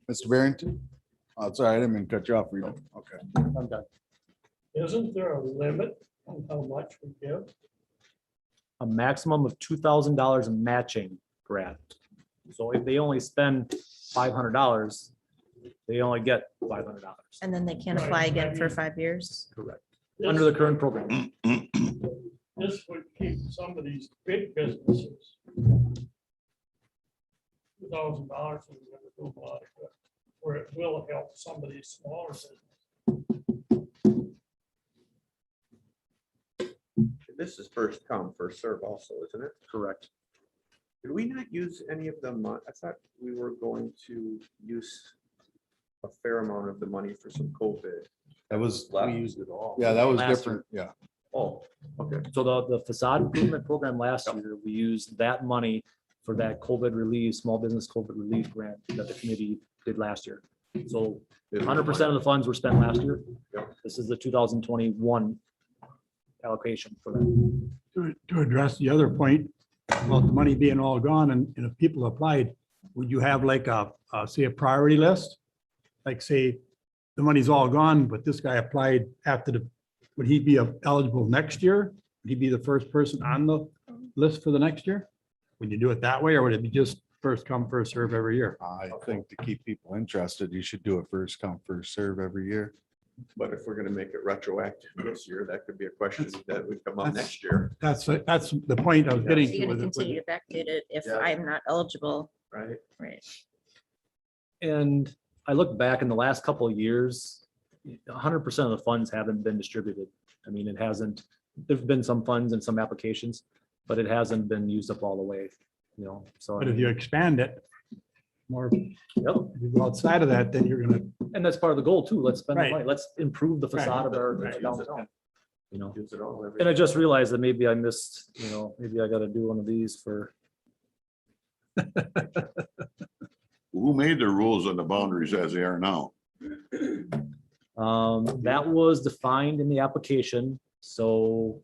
Mr. Barrington? Oh, sorry, I didn't mean to cut you off, Rita. Okay. I'm done. Isn't there a limit on how much we give? A maximum of $2,000 in matching grant. So if they only spend $500, they only get $500. And then they can't apply again for 5 years. Correct. Under the current program. This would keep some of these big businesses. $2,000 is never do a lot of good, where it will help some of these smaller businesses. This is first come, first serve also, isn't it? Correct. Did we not use any of the money? I thought we were going to use a fair amount of the money for some COVID. That was, We used it all. yeah, that was Last different. Yeah. Oh, okay. So the facade improvement program last year, we used that money for that COVID relief, small business COVID relief grant that the committee did last year. So 100% of the funds were spent last year. Yep. This is the 2021 allocation for that. To address the other point about the money being all gone and if people applied, would you have like say a priority list? Like say the money's all gone, but this guy applied after would he be eligible next year? Would he be the first person on the list for the next year? Would you do it that way or would it be just first come, first serve every year? I think to keep people interested, you should do it first come, first serve every year. But if we're gonna make it retroactive this year, that could be a question that would come up next year, That's the point I was getting You're to gonna with it. continue to backdate it if Yeah. I'm not eligible, right? right? And I look back in the last couple of years, 100% of the funds haven't been distributed. I mean, it hasn't, there've been some funds and some applications, but it hasn't been used up all the way, you know, so. But if you expand it more, Yep. if you go outside of that, then you're gonna, And that's part of the goal too. Let's spend the Right. money. Let's improve the facade of our Right. downtown. You know, Use it all every- and I just realized that maybe I missed, you know, maybe I gotta do one of these for, Who made the rules on the boundaries as they are now? that was defined in the application, so.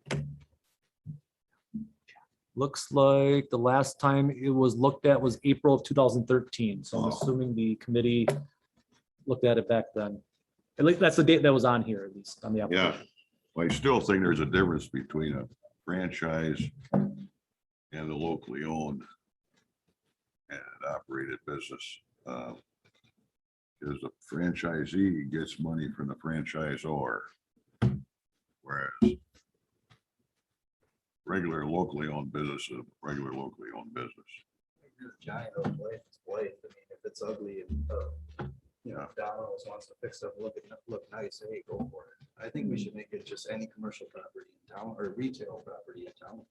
Looks like the last time it was looked at was April of 2013, so I'm assuming the committee looked at it back then. At least that's the date that was on here, at least on the Yeah. application. Well, I still think there's a difference between a franchise and a locally owned and operated business. Because the franchisee gets money from the franchisor. Whereas regular locally owned business is regular locally owned business. Giant of life is life. I mean, if it's ugly and, you know, Domino's wants to fix up, look nice, hey, go for it. I think we should make it just any commercial property in town or retail property in town.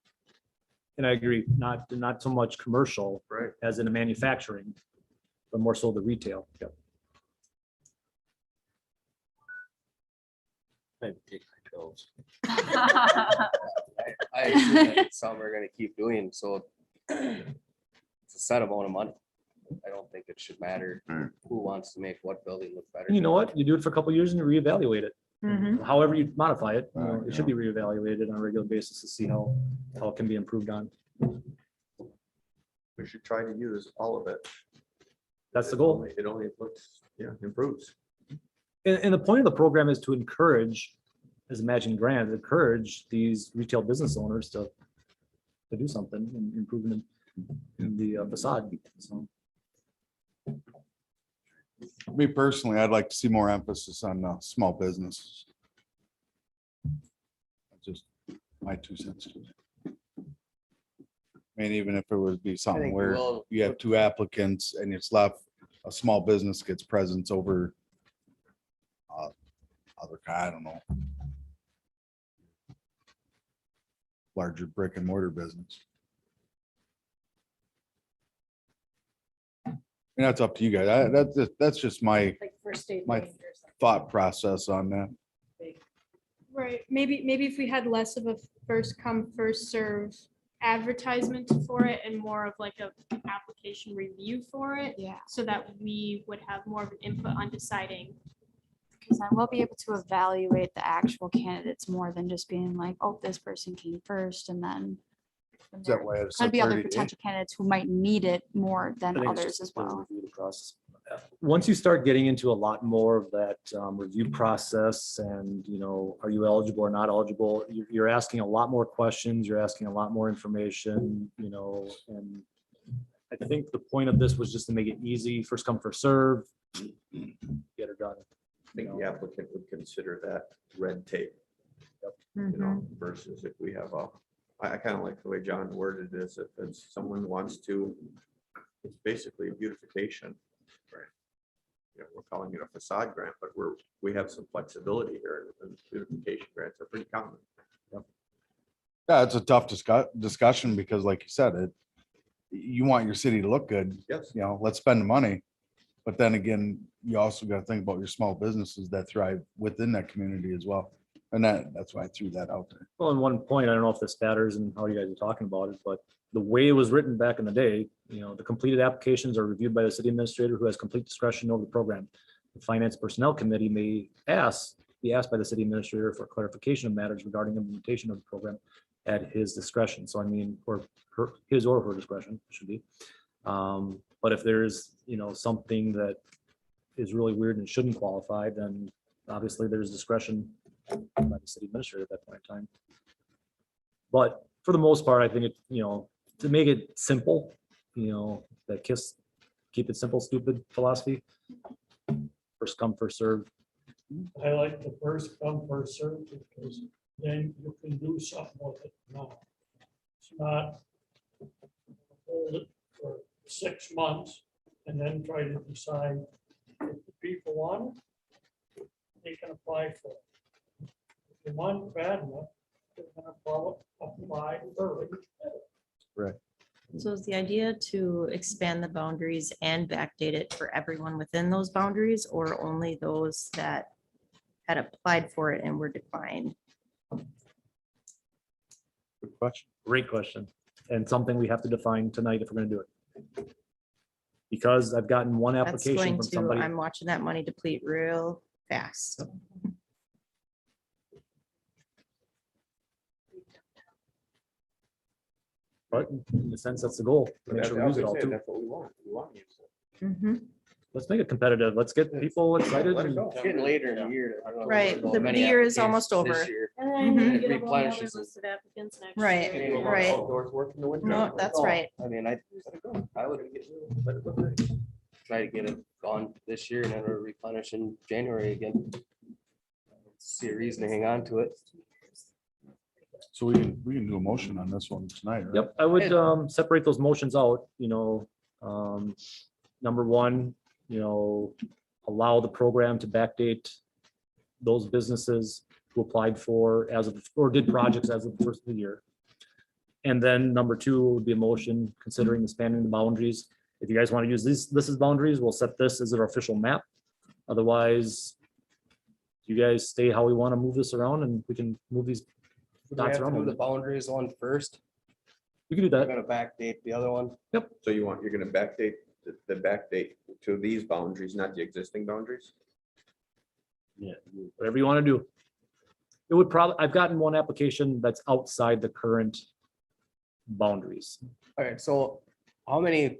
And I agree, not so much commercial Right. as in a manufacturing, but more so the retail. Yep. Maybe take my pills. I assume that it's something we're gonna keep doing, so it's a set amount of money. I don't think it should matter who wants to make what building look better. And you know what? You do it for a couple of years and you reevaluate it. Mhm. However you modify it, you know, Right, it should be reevaluated on a regular basis to see how it can be improved on. We should try to use all of it. That's the goal. It only looks, improves. And the point of the program is to encourage, as Imagine Grant, encourage these retail business owners to do something and improve in the facade. So Me personally, I'd like to see more emphasis on small businesses. Just my 2 cents to it. I mean, even if it would be something think where we'll- you have 2 applicants and it's left, a small business gets presence over I don't know, larger brick and mortar business. And that's up to you guys. That's just my Like first aid. My range or something. thought process on that. Right, maybe if we had less of a first come, first serve advertisement for it and more of like a application review for it, Yeah, so that we would have more of an input on deciding. because then we'll be able to evaluate the actual candidates more than just being like, oh, this person came first and then. Is that why it's a Could be other 30 day? potential candidates who might need it more I than think it's others just as a well. review process. Once you start getting into a lot more of that review process and, you know, are you eligible or not eligible, you're asking a lot more questions, you're asking a lot more information, you know, and I think the point of this was just to make it easy, first come, first serve, get it done. I think the applicant would consider that red tape, versus if we have I kind of like the way John worded this, if it's someone wants to, it's basically a beautification. Right. We're calling it a facade grant, but we have some flexibility here, and beautification grants are pretty common. Yeah, it's a tough discussion because like you said, you want your city to look good, Yes. you know, let's spend the money. But then again, you also got to think about your small businesses that thrive within that community as well. And that's why I threw that out there. Well, in one point, I don't know if this matters and how you guys are talking about it, but the way it was written back in the day, you know, the completed applications are reviewed by the city administrator who has complete discretion over the program. The Finance Personnel Committee may be asked by the city administrator for clarification of matters regarding implementation of the program at his discretion. So I mean, or his or her discretion should be. But if there's, you know, something that is really weird and shouldn't qualify, then obviously there's discretion by the city administrator at that point in time. But for the most part, I think it, you know, to make it simple, you know, that keep it simple, stupid philosophy. First come, first serve. I like the first come, first served because then you can do something with it now. It's not hold it for 6 months and then try to decide if the people want it, they can apply for it. If they want it bad enough, they're gonna apply early. So is the idea to expand the boundaries and backdate it for everyone within those boundaries or only those that had applied for it and were declined? Good question. Great question. And something we have to define tonight if we're gonna do it. Because I've gotten one That's application going from to, somebody. I'm watching that money deplete real fast. But in a sense, that's the goal. But Make that's, sure we I was use it gonna all say, too. that's what we want. We want to use it. Mhm. Let's make it competitive. Let's get people excited. Let it and- go. It's getting later in the year. I don't know Right, about the many year is applications almost this over. year. And then you Mhm. get a whole other Replenishes it. list of applicants next Right, year. right. Outdoors work in the winter. No, that's right. I mean, I would Let it look nice. try to get it gone this year and then we'll replenish in January again. See a reason to hang on to it. So we can do a motion on this one tonight, right? Yep, I would separate those motions out, number one, allow the program to backdate those businesses who applied for as of, or did projects as of the first of the year. And then number two would be a motion considering expanding the boundaries. If you guys want to use this as boundaries, we'll set this as our official map. Otherwise, you guys stay how we want to move this around and we can move these Do we dots have to do around. the boundaries one first? We can do We're that. gonna backdate the other one. So you're gonna backdate, the backdate to these boundaries, not the existing boundaries? Yeah, whatever you want to do. It would probably, I've gotten one application that's outside the current boundaries. All right, so how many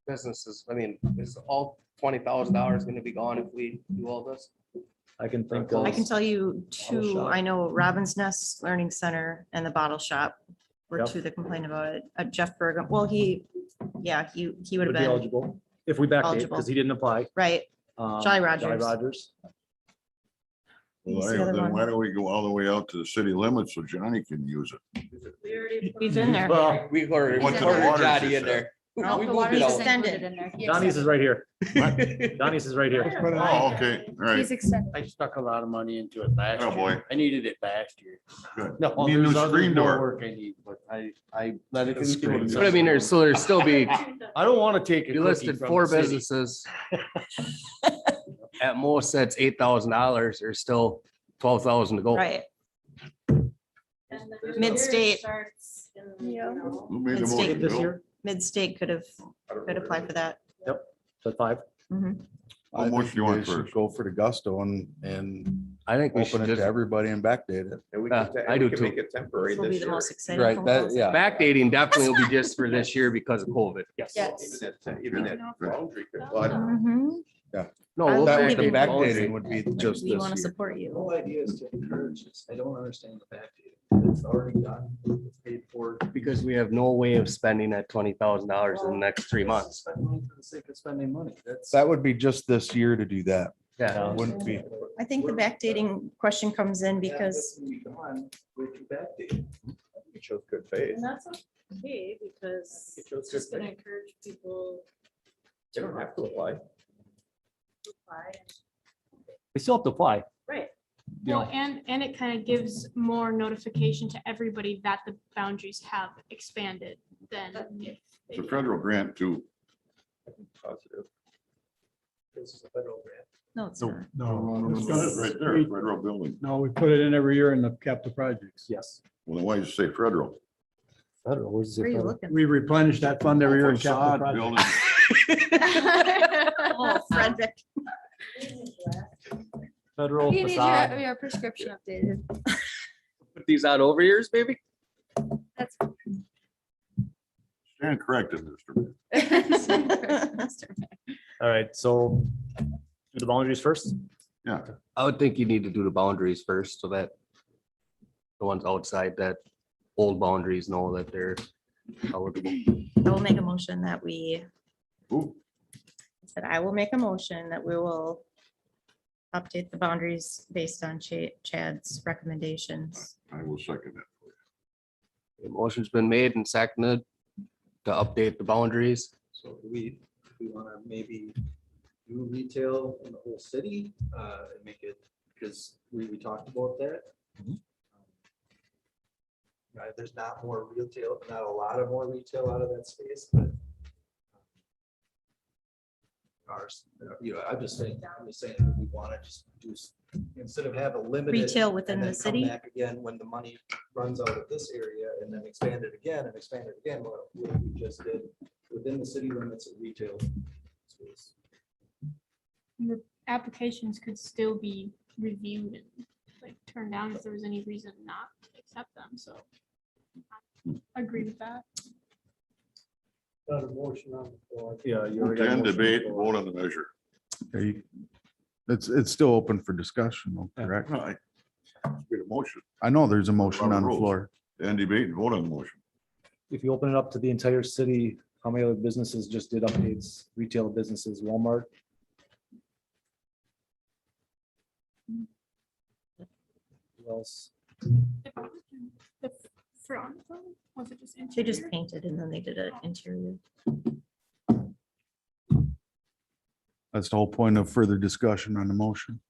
businesses, I mean, is all $20,000 gonna be gone if we do all this? I can think of. I can tell you Bottle two, shop. I know Robin's Nest Learning Center and the Bottle Shop were Yep. two that complained about it. Jeff Bergam, well, he would have would be been, eligible if we backdate eligible. because he didn't apply. right? Jolly Rogers. Rogers. Who's the Well, other then one? why don't we go all the way out to the city limits so Johnny can use it? He's in there. Well, We ordered Went to the water Johnny in system. there. No, We the moved water's it out. extended. Donnie's is right here. Donnie's is right here. Oh, okay, all right. He's extended. I stuck a lot of money into it last Oh, year. boy. I needed it last year. Good. No, Need a new there's other screen more door. work I need, but I let it. Screen But I mean, there's still be, I don't want to take. a you cookie listed from 4 the city. businesses. At most, that's $8,000. There's still 12,000 to go. Right. Mid-state, Who made the It's motion, taken This Bill? year, mid-state could apply for that. so 5. Mhm. What I think motion you want guys should first? Go for the gusto and I think we should open it to just everybody and backdate it. And we Yeah, can, I and do we can too. make it temporary This will be this the year. most exciting. Right, phone that, calls. yeah. backdating definitely will be just for this year because of COVID. Yes. Yes. Even that boundary could, well, I don't know. Mhm. No, I we'll love back it. the The boundaries. backdating would be just We this want to year. support The you. whole idea is to encourage this. I don't understand the backdate. It's already done. It's paid for. Because we have no way of spending that $20,000 in the next 3 months. Spend money for the sake of spending money. That's. That would be just this year to do that. Yeah. Wouldn't be. I think the backdating question comes in because We can backdate. It shows good faith. And that's okay, because It shows it's just good gonna faith. encourage people They don't have to apply. to apply. We still have to apply. Right. You know, Well, and it kind of gives more notification to everybody that the boundaries have expanded than if. they It's a didn't. federal grant too. Positive. This is a federal grant. no, it's No, not. no. it's It's gonna- right there, federal building. No, we put it in every year in the capital projects. yes. Well, then why you say federal? Federal, where's Where are it? you federal? looking? We replenish that fund every year in capital Facade projects. building. Oh, Frederick. Federal You need facade. your prescription updated. Put these out over years, baby. That's. Stand corrected, Mr. Mayor. All right, so do the boundaries first. Yeah, I would think you need to do the boundaries first so that the ones outside that old boundaries know that they're eligible. I will make a motion that Ooh, I will make a motion that we will update the boundaries based on Chad's recommendations. I will second that. The motion's been made and seconded to update the boundaries. So do we want to maybe do retail in the whole city and make it, because we talked about that. There's not more retail, not a lot of more retail out of that space, but ours, I'm just saying that we want to just do, instead of have a limited. Retail within and the then come city? Back again when the money runs out of this area and then expand it again and expand it again, what we just did within the city limits of retail space. The applications could still be reviewed and like turned down if there was any reason not to accept them, so. I agree with that. Got a motion on the floor. Yeah. you already got a Can motion debate, before. vote on the measure. It's still open for discussion, though, correct? Right. Get a motion I know there's a motion on the Rules. floor. and debate and vote on the motion. If you open it up to the entire city, how many other businesses just did updates? Retail businesses, Walmart? Who else? The front, was it just? They just interior? painted and then they did an interior. That's the whole point of further discussion on the motion.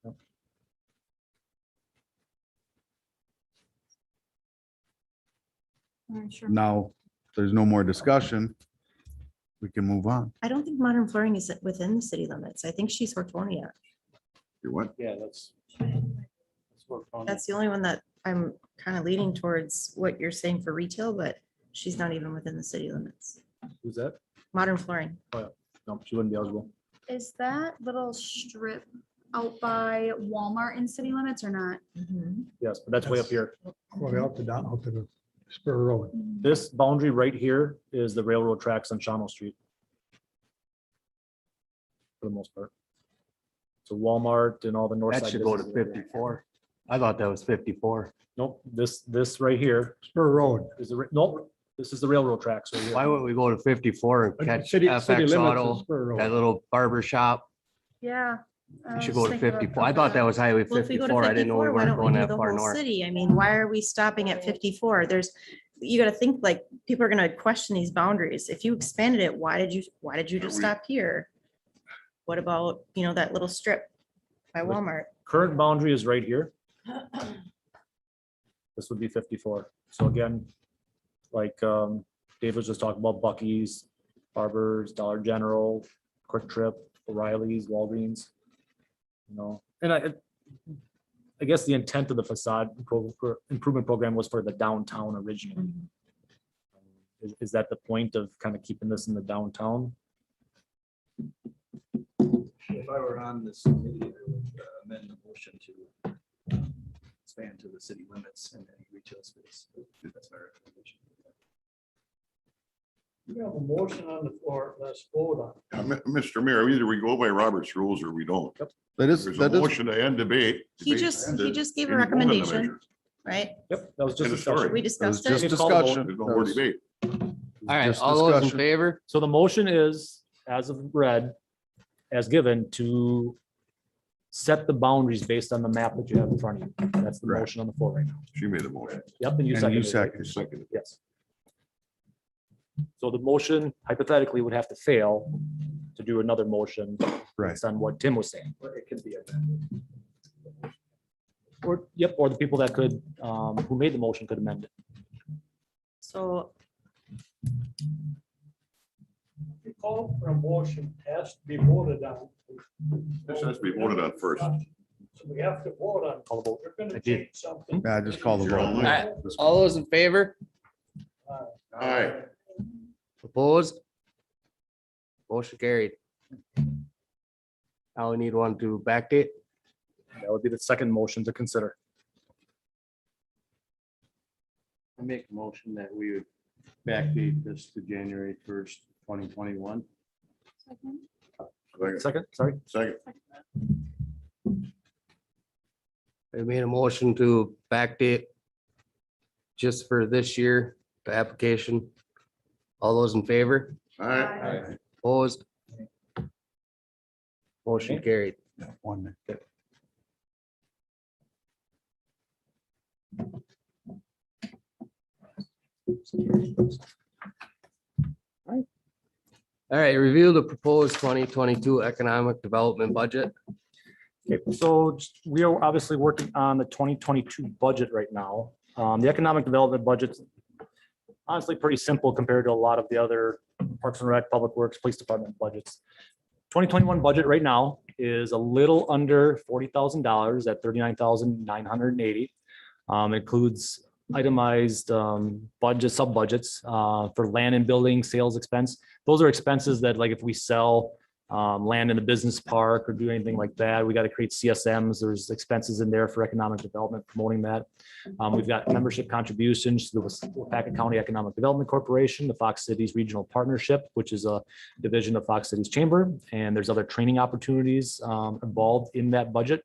All right, sure. Now, if there's no more discussion, we can move on. I don't think modern flooring is within the city limits. I think she's Hortonia. You what? Yeah, that's. That's the only one that I'm kind of leaning towards what you're saying for retail, but she's not even within the city limits. Who's that? Modern flooring. No, she wouldn't be eligible. Is that little strip out by Walmart in city limits or not? Yes, but that's way up here. Well, out to down, out to the spur road. This boundary right here is the railroad tracks on Shawano Street. For the most part. So Walmart and all the north. That side should go to businesses over there. 54. I thought that was 54. Nope, this right here Spur road. is the, nope, this is the railroad tracks. right here. Why wouldn't we go to 54 and But catch city FX limits is Auto, spur road. that little barber shop? Yeah. You should go to 54. I thought that was Highway Well, if we go to 54. I didn't know we 54, why weren't don't we going do that the far whole north. city? I mean, why are we stopping at 54? You gotta think like, people are gonna question these boundaries. If you expanded it, why did you just we- stop here? What about, that little strip by Like- Walmart? Current boundary is right here. This would be 54. So again, like Dave was just talking about Bucky's, Barbers, Dollar General, Quick Trip, O'Reilly's, Walgreens. And I guess the intent of the facade improvement program was for the downtown originally. Is that the point of kind of keeping this in the downtown? If I were on this committee, I would amend the motion to expand to the city limits and any retail space. That's my recommendation. You have a motion on the floor, let's vote on. Mr. Mayor, either we go by Robert's rules or we don't. There's There's a motion to end debate. He Debate just ended. gave a And vote on the recommendation, measure. right? Yep, that was just End a of story. discussion. We It was discussed just it. It's called a vote. discussion. There's no more debate. All right, Just all those in discussion. favor? So the motion is, as of read, as given, to set the boundaries based on the map that you have in front of you. That's the Right. motion on the floor right now. She made a motion. Yep, and you And you seconded it. seconded. Second. Yes. So the motion hypothetically would have to fail to do another motion. Right. Based on what Tim was saying. Or it could be amended. Or, yep, or the people that could, who made the motion could amend it. So The call for a motion has to be voted on. This has to be voted on first. So we have to vote on. Call the vote. We're gonna I did. change something. Yeah, just call the You're vote. on All line. right, all those in favor? Aye. Opposed? Motion carried. Now we need one to backdate. That would be the second motion to consider. I make a motion that we would backdate this to January 1st, 2021. Second, sorry. Second. We made a motion to backdate just for this year, the application. All those in favor? Aye. Opposed? Motion carried. One minute. All right, review the proposed 2022 economic development budget. Okay, so we are obviously working on the 2022 budget right now. The economic development budget's honestly pretty simple compared to a lot of the other Parks and Rec, Public Works, Police Department budgets. 2021 budget right now is a little under $40,000 at $39,980. Includes itemized budget, sub budgets for land and building sales expense. Those are expenses that, like, if we sell land in a business park or do anything like that, we got to create CSMs. There's expenses in there for economic development, promoting that. We've got membership contributions to the Wapaka County Economic Development Corporation, the Fox Cities Regional Partnership, which is a division of Fox Cities Chamber. And there's other training opportunities involved in that budget.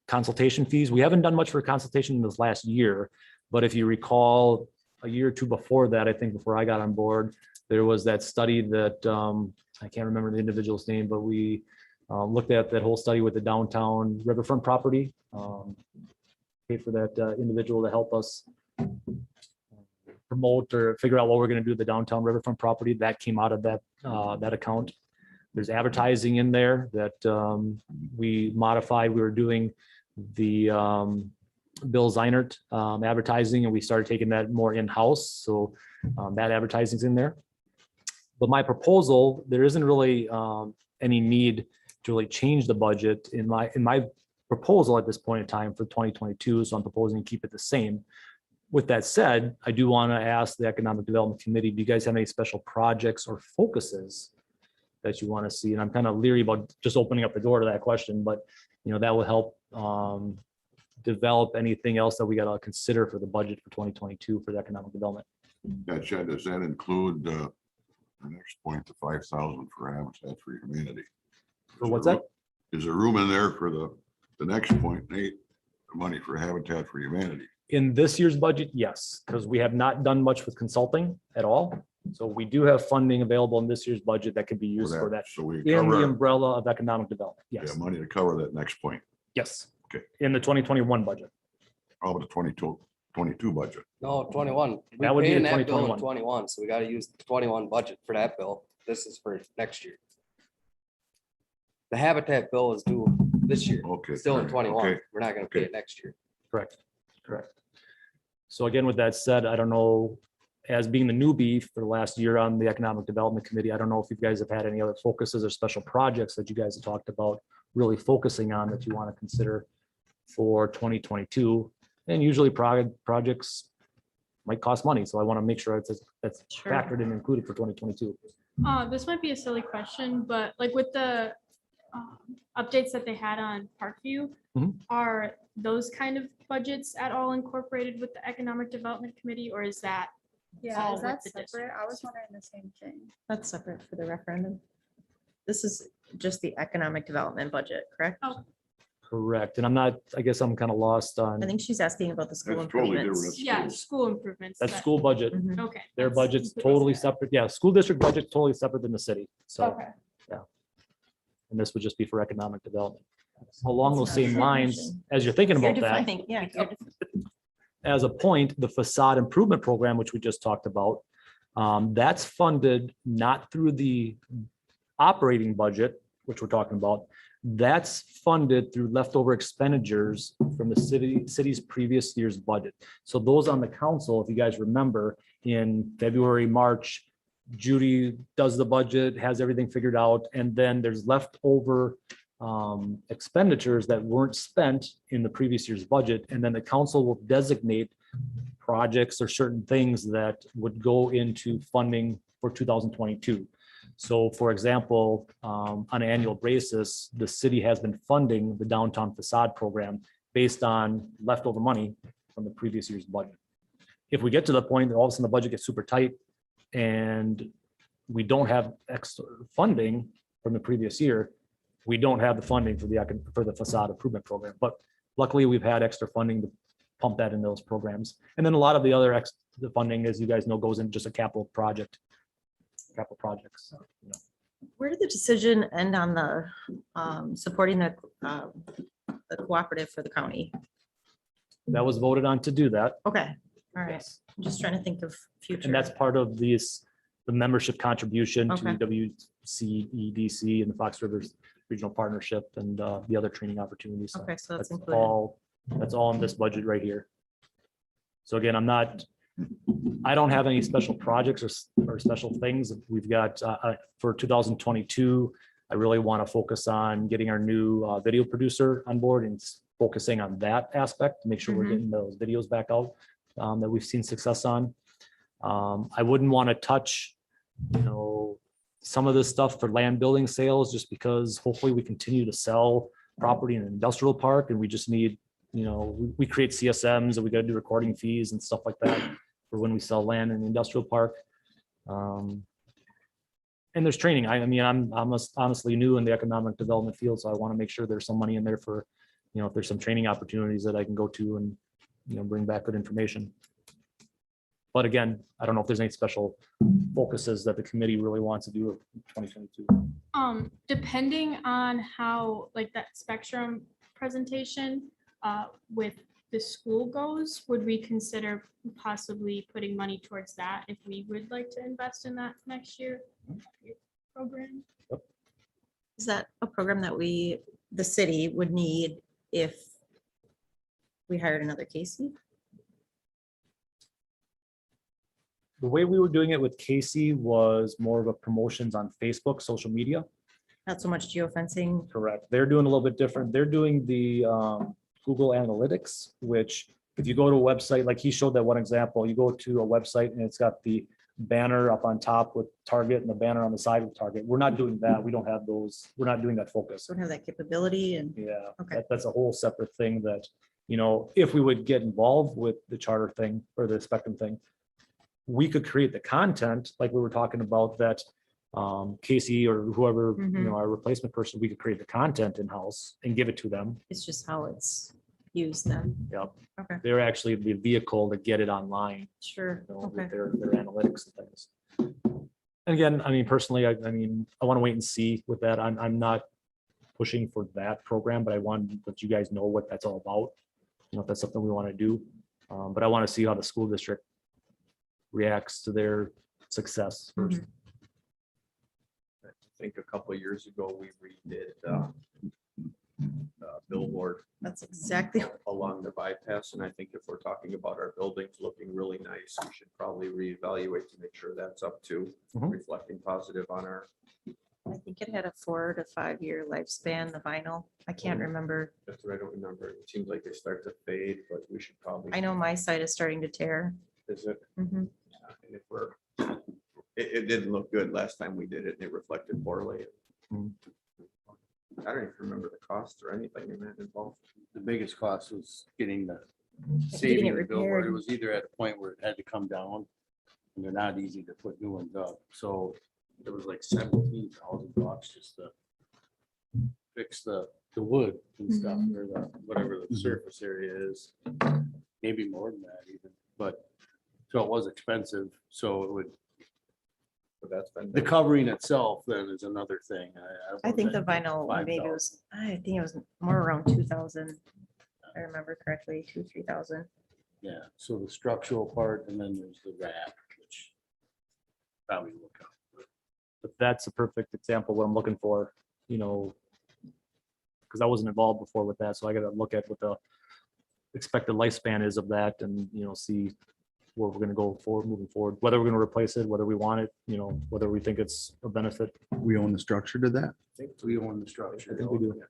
Consultation fees. We haven't done much for consultation in this last year, but if you recall, a year or two before that, I think before I got on board, there was that study that I can't remember the individual's name, but we looked at that whole study with the downtown riverfront property. Paid for that individual to help us promote or figure out what we're gonna do with the downtown riverfront property. That came out of that account. There's advertising in there that we modified. We were doing the Bill Zeinert advertising, and we started taking that more in-house. So that advertising's in there. But my proposal, there isn't really any need to really change the budget in my proposal at this point in time for 2022. So I'm proposing to keep it the same. With that said, I do want to ask the Economic Development Committee, do you guys have any special projects or focuses that you want to see? And I'm kind of leery about just opening up the door to that question, but that will help develop anything else that we got to consider for the budget for 2022 for the economic development. That Chad, does that include the next point, the 5,000 for Habitat for Humanity? For what's that? Is there room in there for the next point, Nate, the money for Habitat for Humanity? In this year's budget, yes, because we have not done much with consulting at all. So we do have funding available in this year's budget that could be used for that So we in the cover, umbrella of economic development. yeah, Yes, money to cover that next point. yes. Okay. In the 2021 budget. How about the 22 budget? No, 21. That would be We in paying that bill in 2021. 21, so we gotta use the 21 budget for that bill. This is for next year. The Habitat bill is due this year, Okay. still in all right, 21. okay. We're not gonna pay Okay. it next year. Correct, correct. So again, with that said, I don't know, as being the newbie for the last year on the Economic Development Committee, I don't know if you guys have had any other focuses or special projects that you guys have talked about really focusing on that you want to consider for 2022. And usually projects might cost money, so I want to make sure that's Sure. factored and included for 2022. This might be a silly question, but like with the updates that they had on Parkview, Mhm. are those kind of budgets at all incorporated with the Economic Development Committee, or is that Yeah, all is with that the separate? I was districts? wondering the same thing. That's separate for the referendum. This is just the economic development budget, correct? Oh, Correct, and I guess I'm kind of lost on, I think she's asking about the school That's totally different. improvements. That's yeah, schools. school improvements. that's that- school budget. Mhm. Okay. Their that's budget's completely totally separate. separate. Yeah, school district budget totally separate than the city. So, Okay. and this would just be for economic development. Along those It's same not lines, definition. as you're thinking You're about that, defining, yeah. you're defining. as a point, the facade improvement program, which we just talked about, that's funded not through the operating budget, which we're talking about. That's funded through leftover expenditures from the city's previous year's budget. So those on the council, if you guys remember, in February, March, Judy does the budget, has everything figured out, and then there's leftover expenditures that weren't spent in the previous year's budget, and then the council will designate projects or certain things that would go into funding for 2022. So for example, on an annual basis, the city has been funding the downtown facade program based on leftover money from the previous year's budget. If we get to the point that all of a sudden the budget gets super tight and we don't have extra funding from the previous year, we don't have the funding for the facade improvement program. But luckily, we've had extra funding to pump that in those programs. And then a lot of the other the funding, as you guys know, goes into just a capital projects. Where did the decision end on the supporting the cooperative for the county? That was voted on to do that. Okay, all right. Yes. I'm just trying to think of future. And that's part of the membership contribution to Okay. WCEDC and the Fox Rivers Regional Partnership and the other training opportunities. So Okay, so that's That's included. that's all in this budget right here. So again, I don't have any special projects or special things. We've got for 2022, I really want to focus on getting our new video producer on board and focusing on that aspect to make sure we're Mhm. getting those videos back out that we've seen success on. I wouldn't want to touch, some of this stuff for land building sales, just because hopefully we continue to sell property in an industrial park and we just need, we create CSMs and we got to do recording fees and stuff like that for when we sell land in the industrial park. And there's training. I'm honestly new in the economic development field, so I want to make sure there's some money in there for, if there's some training opportunities that I can go to and, bring back good information. But again, I don't know if there's any special focuses that the committee really wants to do in 2022. Depending on how, like that spectrum presentation with the school goes, would we consider possibly putting money towards that if we would like to invest in that next year program? Is that a program that the city would need if we hired another Casey? The way we were doing it with Casey was more of a promotions on Facebook, social media. Not so much geofencing. Correct. They're doing a little bit different. They're doing the Google Analytics, which if you go to a website, like he showed that one example, you go to a website and it's got the banner up on top with Target and the banner on the side with Target. We're not doing that. We don't have those. We're not doing that focus. Don't have that capability and. Yeah, Okay. that's a whole separate thing that, you know, if we would get involved with the charter thing or the Spectrum thing, we could create the content like we were talking about that Casey or whoever, you know, our replacement person, we could create the content in-house and give it to them. It's just how it's used then. Yep. Okay. They're actually the vehicle to get it online, Sure. you know, Okay. with their analytics and things. And again, I mean, personally, I mean, I want to wait and see with that. I'm not pushing for that program, but I want to let you guys know what that's all about. You know, if that's something we want to do. But I want to see how the school district reacts to their success first. I think a couple of years ago, we redid billboard That's exactly. along the bypass. And I think if we're talking about our buildings looking really nice, we should probably reevaluate to make sure that's up to reflecting positive on our. I think it had a 4 to 5 year lifespan, the vinyl. I can't remember. That's what I don't remember. It seems like they start to fade, but we should probably. I know my side is starting to tear. Is it? Mhm. And if we're, it didn't look good last time we did it, and it reflected poorly. I don't even remember the cost or anything in that involved. The biggest cost was getting the Getting saving it the billboard. It repaired. was either at a point where it had to come down, and they're not easy to put new ones up. So it was like $17,000 just to fix the wood and stuff, or the, whatever the surface area is. Maybe more than that even, but, so it was expensive, so it would, But that's been. the covering itself then is another thing. I think the was at vinyl, maybe it 5,000. was, I think it was more around 2,000. If I remember correctly, 2,000-3,000. Yeah, so the structural part, and then there's the wrap, which probably look up. But that's a perfect example of what I'm looking for, you know, because I wasn't involved before with that. So I got to look at what the expected lifespan is of that and, you know, see where we're going to go forward, moving forward, whether we're going to replace it, whether we want it, you know, whether we think it's a benefit. We own the structure to that. I think we own the structure. I think we do.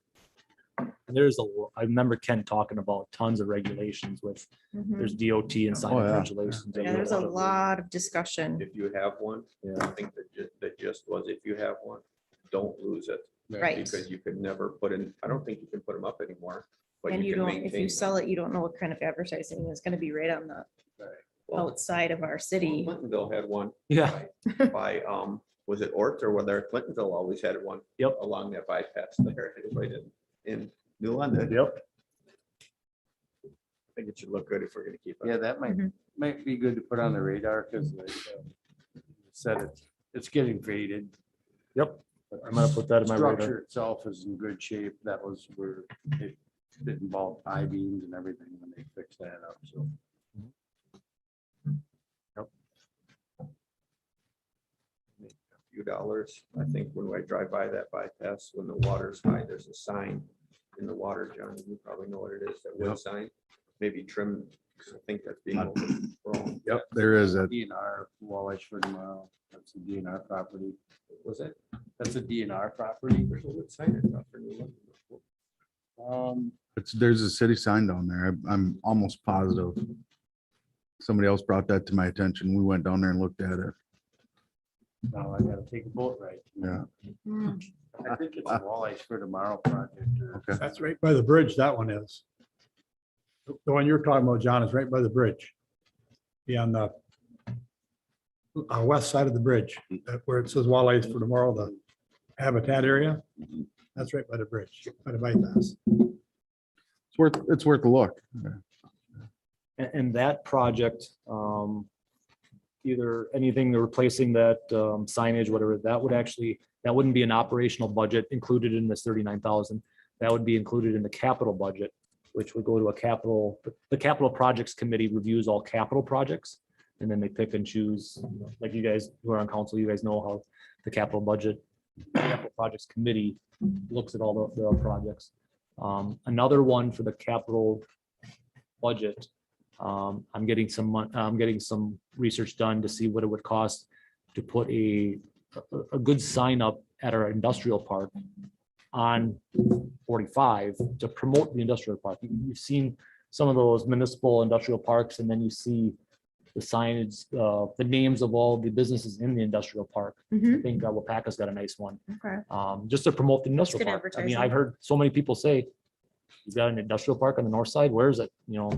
And there's I remember Ken talking about tons of regulations with, Mhm. there's DOT and Oh, signage yeah. regulations. Yeah, there's a lot of discussion. If you have one, I think the gist was if you have one, don't lose it. Right. Because you could never put in, I don't think you can put them up anymore. But And you can don't, if you maintain sell it, you don't know what kind of advertising is gonna be right on the Well, outside of our city. Clintonville had one Yeah. by, was it Ort or whether Clintonville always had one? Yep. Along that bypass there, it was right in New London. Yep. I think it should look good if we're gonna keep it. Yeah, that might be good to put on the radar, because said it's getting faded. Yep. I'm gonna put that in my radar. Structure itself is in good shape. That was where it involved I-beams and everything when they fixed that up, so. Few dollars. I think when I drive by that bypass, when the water's high, there's a sign in the water, John, you probably know what it is, that wood Yep. sign, maybe trim, because I think that's being overgrown. Yep, there is a, DNR, Walleye for tomorrow. That's a DNR property. Was it? That's a DNR property. There's a wood sign in top for New London. there's a city sign down there. I'm almost positive. Somebody else brought that to my attention. We went down there and looked at it. Now I gotta take a boat ride. Yeah. Mm. I think it's a Walleye for tomorrow project. Okay. That's right by the bridge, that one is. The one you're talking about, John, is right by the bridge. Be on the west side of the bridge, where it says walleyes for tomorrow, the habitat area. That's right by the bridge, by the bypass. It's worth a look. And that project, either anything replacing that signage, whatever, that wouldn't be an operational budget included in this 39,000. That would be included in the capital budget. which would go to a capital, the capital projects committee reviews all capital projects. And then they pick and choose, like you guys who are on council, you guys know how the capital projects committee looks at all the projects. Another one for the capital budget. I'm getting some research done to see what it would cost to put a good sign up at our industrial park on 45 to promote the industrial park. You've seen some of those municipal industrial parks, and then you see the signage, the names of all the businesses in the industrial park. I think Wapaka's got a nice one. Okay. Just to promote the industrial good park. I mean, advertising. I've heard so many people say, you've got an industrial park on the north side, where is it? You know,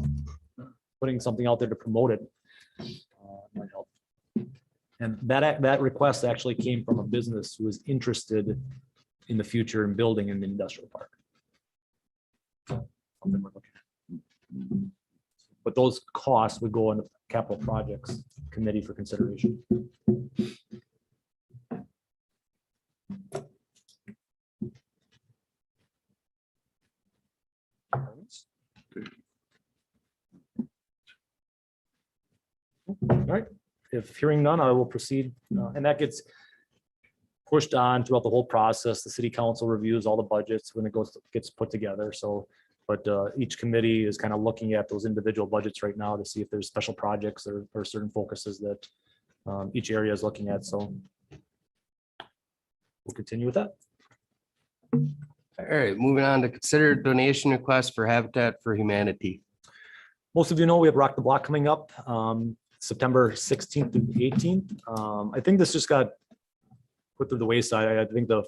putting something out there to promote it might help. And that request actually came from a business who was interested in the future in building in the industrial park. Something we're looking at. But those costs would go in the capital projects committee for consideration. All right, if hearing none, I will proceed, and that gets pushed on throughout the whole process. The city council reviews all the budgets when it gets put together. So, but each committee is kind of looking at those individual budgets right now to see if there's special projects or certain focuses that each area is looking at. So we'll continue with that. All right, moving on to consider donation request for Habitat for Humanity. Most of you know we have Rock the Block coming up September 16th through 18th. I think this just got put through the wayside. I think the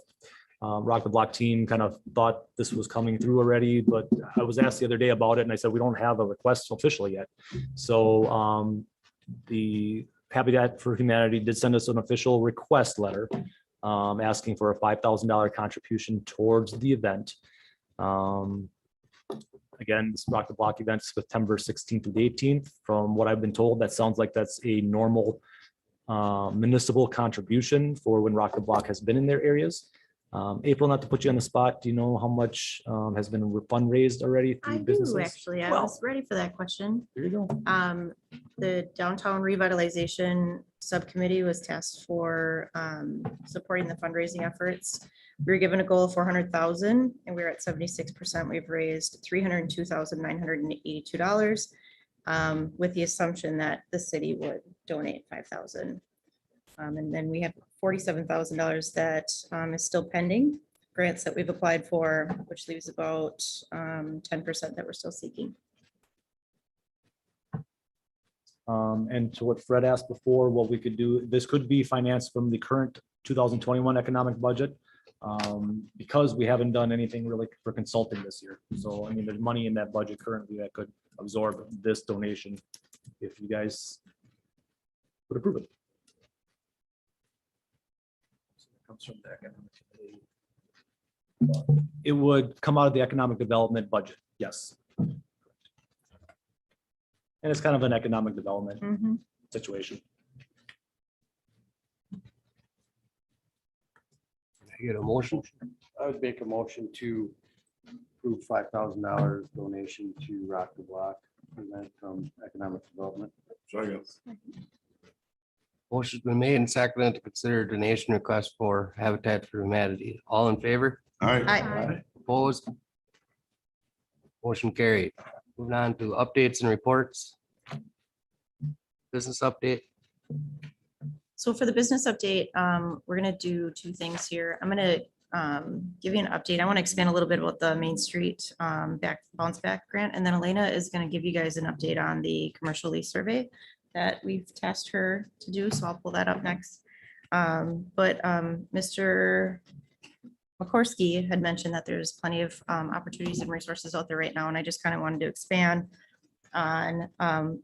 Rock the Block team kind of thought this was coming through already, but I was asked the other day about it and I said, we don't have a request officially yet. So the Habitat for Humanity did send us an official request letter asking for a $5,000 contribution towards the event. Again, this Rock the Block event is September 16th to the 18th. From what I've been told, that sounds like that's a normal municipal contribution for when Rock the Block has been in their areas. April, not to put you on the spot, do you know how much has been fundraised already through I businesses? do actually. I Well, was ready for that question. there you go. The downtown revitalization subcommittee was tasked for supporting the fundraising efforts. We were given a goal of 400,000 and we're at 76%. We've raised $302,982 with the assumption that the city would donate 5,000. And then we have $47,000 that is still pending grants that we've applied for, which leaves about 10% that we're still seeking. And to what Fred asked before, what we could do, this could be financed from the current 2021 economic budget because we haven't done anything really for consulting this year. So, I mean, there's money in that budget currently that could absorb this donation if you guys would approve it. Comes from the economic committee. It would come out of the economic development budget, yes. And it's kind of an economic development situation. Can I get a motion? I would make a motion to approve $5,000 donation to Rock the Block event from economic development. Second. Motion's been made and seconded to consider donation request for Habitat for Humanity. All in favor? All right. Hi. Opposed? Motion carried. Moving on to updates and reports. Business update. So for the business update, we're gonna do two things here. I'm gonna give you an update. I want to expand a little bit about the Main Street bounce back grant, and then Elena is gonna give you guys an update on the commercial lease survey that we've tasked her to do. So I'll pull that up next. But Mr. McCorsky had mentioned that there's plenty of opportunities and resources out there right now, and I just kind of wanted to expand on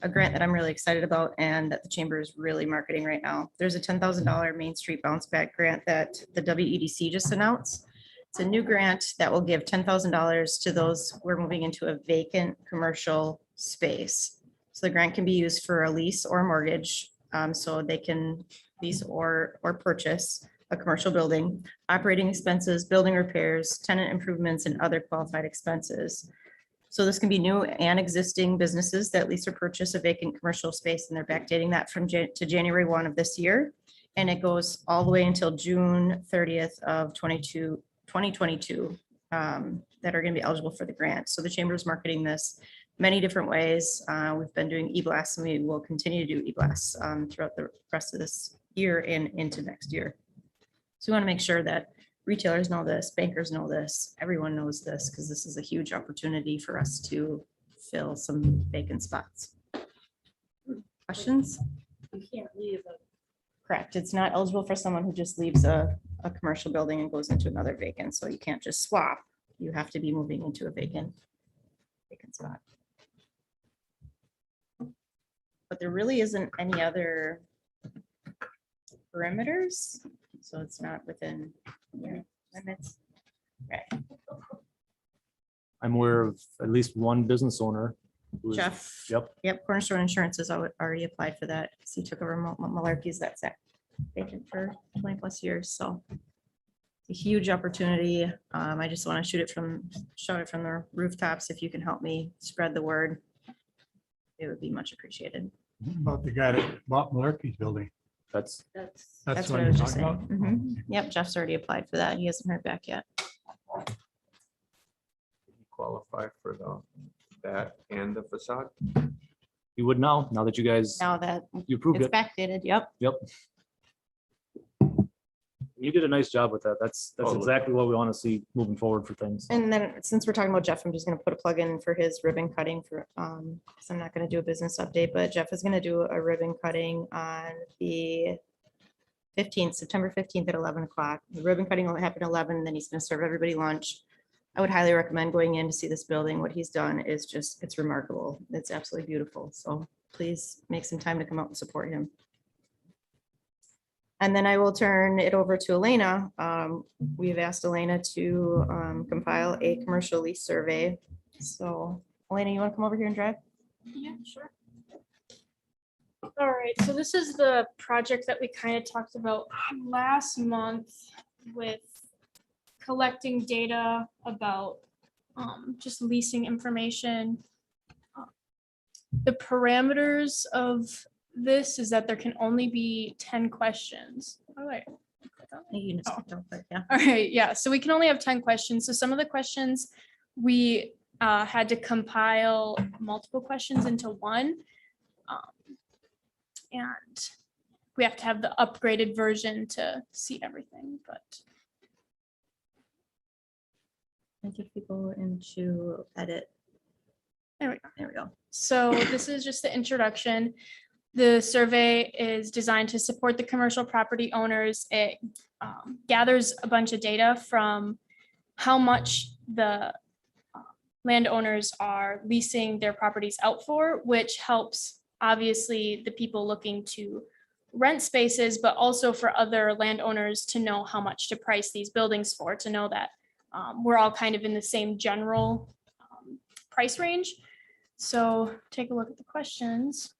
a grant that I'm really excited about and that the chamber is really marketing right now. There's a $10,000 Main Street bounce back grant that the WEDC just announced. It's a new grant that will give $10,000 to those who are moving into a vacant commercial space. So the grant can be used for a lease or a mortgage, so they can lease or purchase a commercial building, operating expenses, building repairs, tenant improvements, and other qualified expenses. So this can be new and existing businesses that lease or purchase a vacant commercial space, and they're backdating that from to January 1 of this year. And it goes all the way until June 30th of 2022 that are going to be eligible for the grant. So the chamber is marketing this many different ways. We've been doing e-blasts, and we will continue to do e-blasts throughout the rest of this year and into next year. So we want to make sure that retailers know this, bankers know this, everyone knows this, because this is a huge opportunity for us to fill some vacant spots. Questions? You can't leave a Correct. It's not eligible for someone who just leaves a commercial building and goes into another vacant. So you can't just swap. You have to be moving into a vacant spot. But there really isn't any other perimeters. So it's not within limits. Right. I'm aware of at least one business owner. who is- Jeff. Yep. Yep, Cornerstone Insurance has already applied for that. He took over Malarkey's that's vacant for 20+ years, so it's a huge opportunity. I just want to shout it from the rooftops. If you can help me spread the word, it would be much appreciated. About the guy that bought Malarkey's building. That's, That's what I you're was just talking saying. about? Mhm. Yep, Jeff's already applied for that. He hasn't heard back yet. Qualify for that and the facade. you would now that you guys, Now that you proved it's it. backdated, yep. Yep. You did a nice job with that. That's Totally. exactly what we want to see moving forward for things. And then since we're talking about Jeff, I'm just gonna put a plug in for his ribbon cutting for, because I'm not gonna do a business update, but Jeff is gonna do a ribbon cutting on the 15th, September 15th at 11 o'clock. The ribbon cutting will happen at 11, and then he's gonna serve everybody lunch. I would highly recommend going in to see this building. What he's done is just, it's remarkable. It's absolutely beautiful. So please make some time to come out and support him. And then I will turn it over to Elena. We've asked Elena to compile a commercial lease survey. So Elena, you want to come over here and drive? Yeah, sure. All right, so this is the project that we kind of talked about last month with collecting data about just leasing information. The parameters of this is that there can only be 10 questions. Oh, wait. You can just don't click, yeah. All right, yeah, so we can only have 10 questions. So some of the questions we had to compile multiple questions into one. And we have to have the upgraded version to see everything, but And give people into edit. there we go. There we go. So this is just the introduction. The survey is designed to support the commercial property owners. It gathers a bunch of data from how much the landowners are leasing their properties out for, which helps obviously the people looking to rent spaces, but also for other landowners to know how much to price these buildings for, to know that we're all kind of in the same general price range. So take a look at the questions.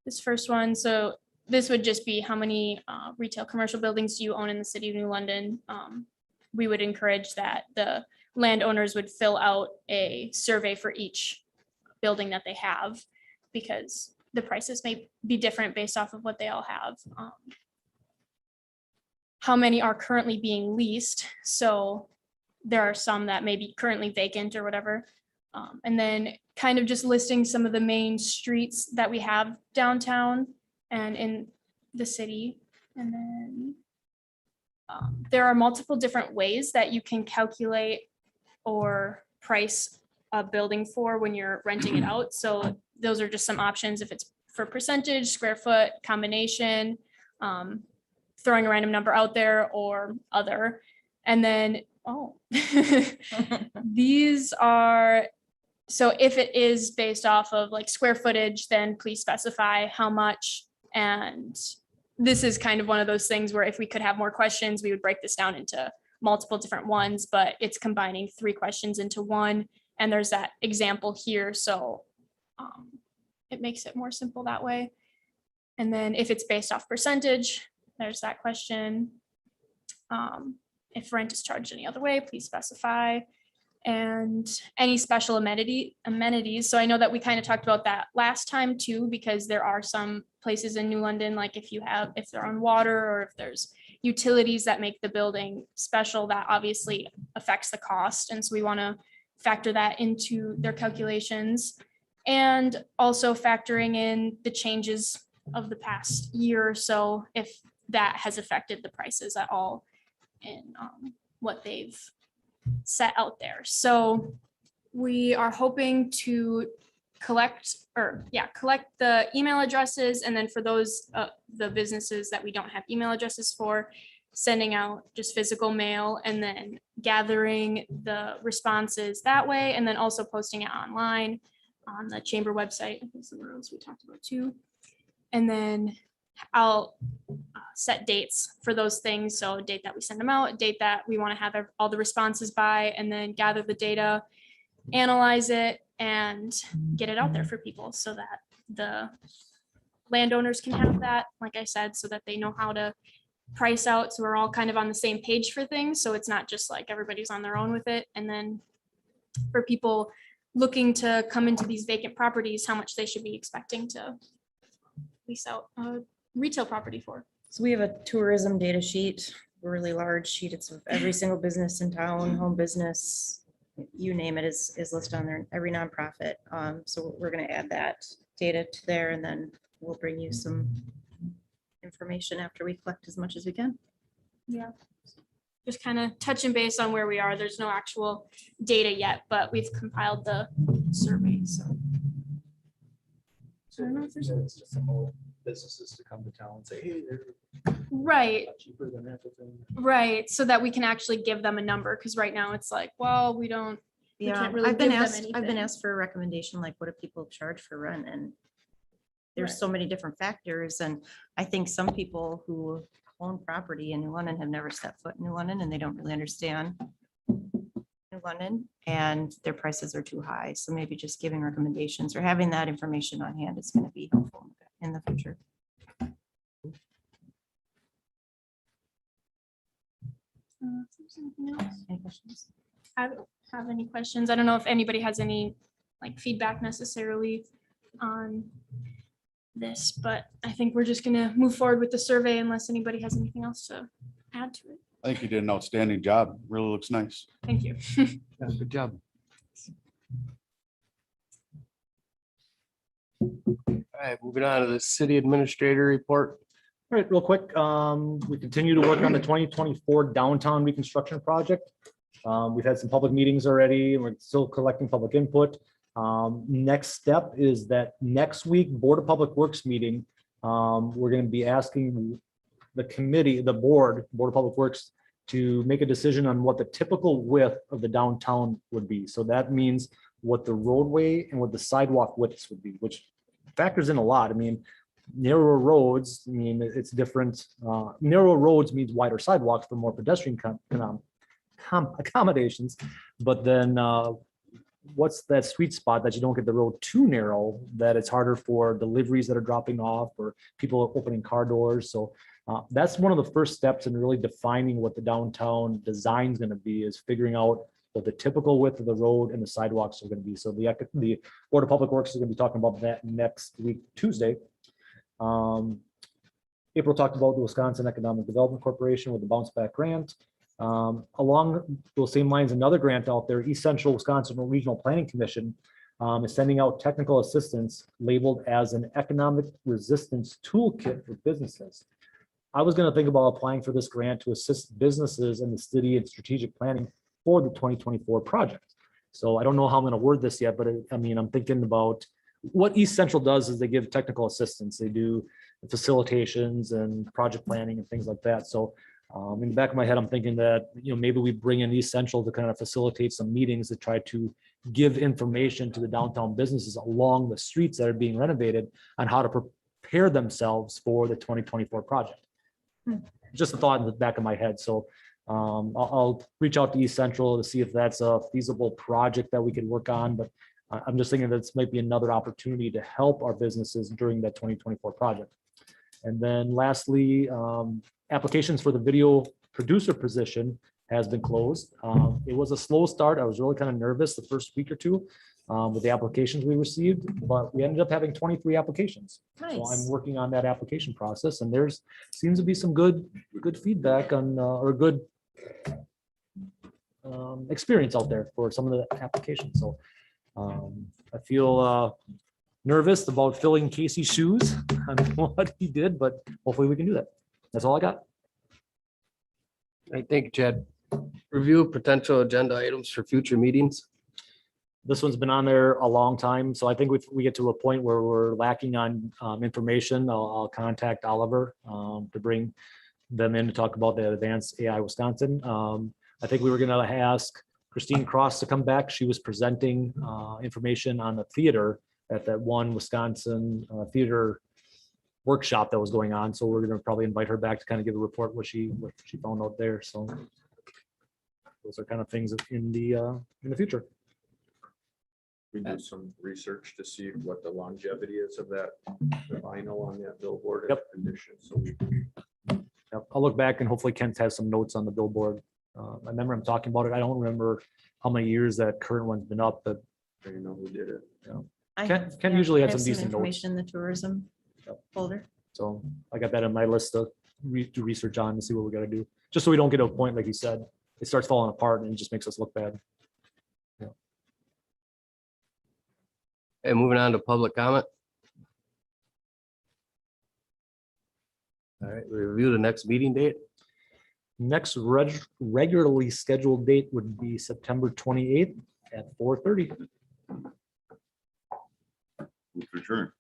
This first one, so this would just be how many retail commercial buildings do you own in the city of New London? We would encourage that the landowners would fill out a survey for each building that they have, because the prices may be different based off of what they all have. How many are currently being leased? So there are some that may be currently vacant or whatever. And then kind of just listing some of the main streets that we have downtown and in the city. And then there are multiple different ways that you can calculate or price a building for when you're renting it out. So those are just some options if it's for percentage, square foot, combination, throwing a random number out there or other. And then, these are, so if it is based off of like square footage, then please specify how much. And this is kind of one of those things where if we could have more questions, we would break this down into multiple different ones, but it's combining 3 questions into one. And there's that example here. So it makes it more simple that way. And then if it's based off percentage, there's that question. If rent is charged any other way, please specify. and any special amenities. So I know that we kind of talked about that last time too, because there are some places in New London, like if they're on water or if there's utilities that make the building special, that obviously affects the cost. And so we want to factor that into their calculations. And also factoring in the changes of the past year or so, if that has affected the prices at all and what they've set out there. So we are hoping to collect the email addresses, and then for those the businesses that we don't have email addresses for, sending out just physical mail and then gathering the responses that way, and then also posting it online on the chamber website. I think somewhere else we talked about too. And then I'll set dates for those things. So a date that we send them out, a date that we want to have all the responses by, and then gather the data, analyze it, and get it out there for people so that the landowners can have that, like I said, so that they know how to price out. So we're all kind of on the same page for things. So it's not just like everybody's on their own with it. And then for people looking to come into these vacant properties, how much they should be expecting to lease out a retail property for. So we have a tourism data sheet, a really large sheet. It's of every single business in town, home business, you name it is listed on there, every nonprofit. So we're going to add that data to there, and then we'll bring you some information after we collect as much as we can. Yeah. Just kind of touching base on where we are. There's no actual data yet, but we've compiled the survey. So I don't know if there's It's just some old businesses to come to town and say, hey, they're right. cheaper than everything. Right, so that we can actually give them a number, because right now it's like, well, we don't. We Yeah, can't really I've been give them asked, I've been anything. asked for a recommendation, like what do people charge for rent? And there's Right. so many different factors. And I think some people who own property in New London have never stepped foot in New London, and they don't really understand New London, and their prices are too high. So maybe just giving recommendations or having that information on hand is going to be helpful in the future. If there's anything else. Any questions? I don't have any questions. I don't know if anybody has any like feedback necessarily on this, but I think we're just gonna move forward with the survey unless anybody has anything else to add to it. I think you did an outstanding job. Really looks nice. Thank you. Yeah, good job. All right, moving on to the city administrator report. All right, real quick, we continue to work on the 2024 downtown reconstruction project. We've had some public meetings already, and we're still collecting public input. Next step is that next week, Board of Public Works meeting, we're going to be asking the committee, the Board of Public Works, to make a decision on what the typical width of the downtown would be. So that means what the roadway and what the sidewalk widths would be, which factors in a lot. I mean, narrower roads, I mean, it's different. Narrow roads means wider sidewalks for more pedestrian accommodations. But then what's that sweet spot that you don't get the road too narrow, that it's harder for deliveries that are dropping off or people opening car doors. So that's one of the first steps in really defining what the downtown design is going to be, is figuring out what the typical width of the road and the sidewalks are going to be. So the Board of Public Works is going to be talking about that next week, Tuesday. April talked about the Wisconsin Economic Development Corporation with the bounce back grant. Along those same lines, another grant out there, East Central Wisconsin Regional Planning Commission is sending out technical assistance labeled as an economic resistance toolkit for businesses. I was going to think about applying for this grant to assist businesses in the city in strategic planning for the 2024 project. So I don't know how I'm going to word this yet, but I mean, I'm thinking about what East Central does is they give technical assistance. They do facilitations and project planning and things like that. So in the back of my head, I'm thinking that, you know, maybe we bring in East Central to kind of facilitate some meetings that try to give information to the downtown businesses along the streets that are being renovated on how to prepare themselves for the 2024 project. Just a thought in the back of my head. So I'll reach out to East Central to see if that's a feasible project that we could work on. But I'm just thinking that this might be another opportunity to help our businesses during that 2024 project. And then lastly, applications for the video producer position has been closed. It was a slow start. I was really kind of nervous the first week or two with the applications we received, but we ended up having 23 applications. So I'm Nice. working on that application process, and there's seems to be some good feedback on or good experience out there for some of the applications. So I feel nervous about filling Casey's shoes on what he did, but hopefully we can do that. That's all I got. I think, Chad, review potential agenda items for future meetings. This one's been on there a long time, so I think if we get to a point where we're lacking on information, I'll contact Oliver to bring them in to talk about the Advanced AI Wisconsin. I think we were gonna ask Christine Cross to come back. She was presenting information on the theater at that one Wisconsin theater workshop that was going on. So we're gonna probably invite her back to kind of give a report what she found out there. So those are kind of things in the future. We do some research to see what the longevity is of that the vinyl on that billboard. and Yep. Condition, so we Yep, I'll look back and hopefully Kent has some notes on the billboard. I remember him talking about it. I don't remember how many years that current one's been up, but you know who did it. I Ken- have- Ken yeah, usually I had have some decent notes. Information in the tourism Yep. folder. so I got that on my list to do research on to see what we gotta do. Just so we don't get to a point, like you said, it starts falling apart and it just makes us look bad. And moving on to public comment. All right, review the next meeting date. Next regularly scheduled date would be September 28th at 4:30. For sure.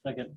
Second.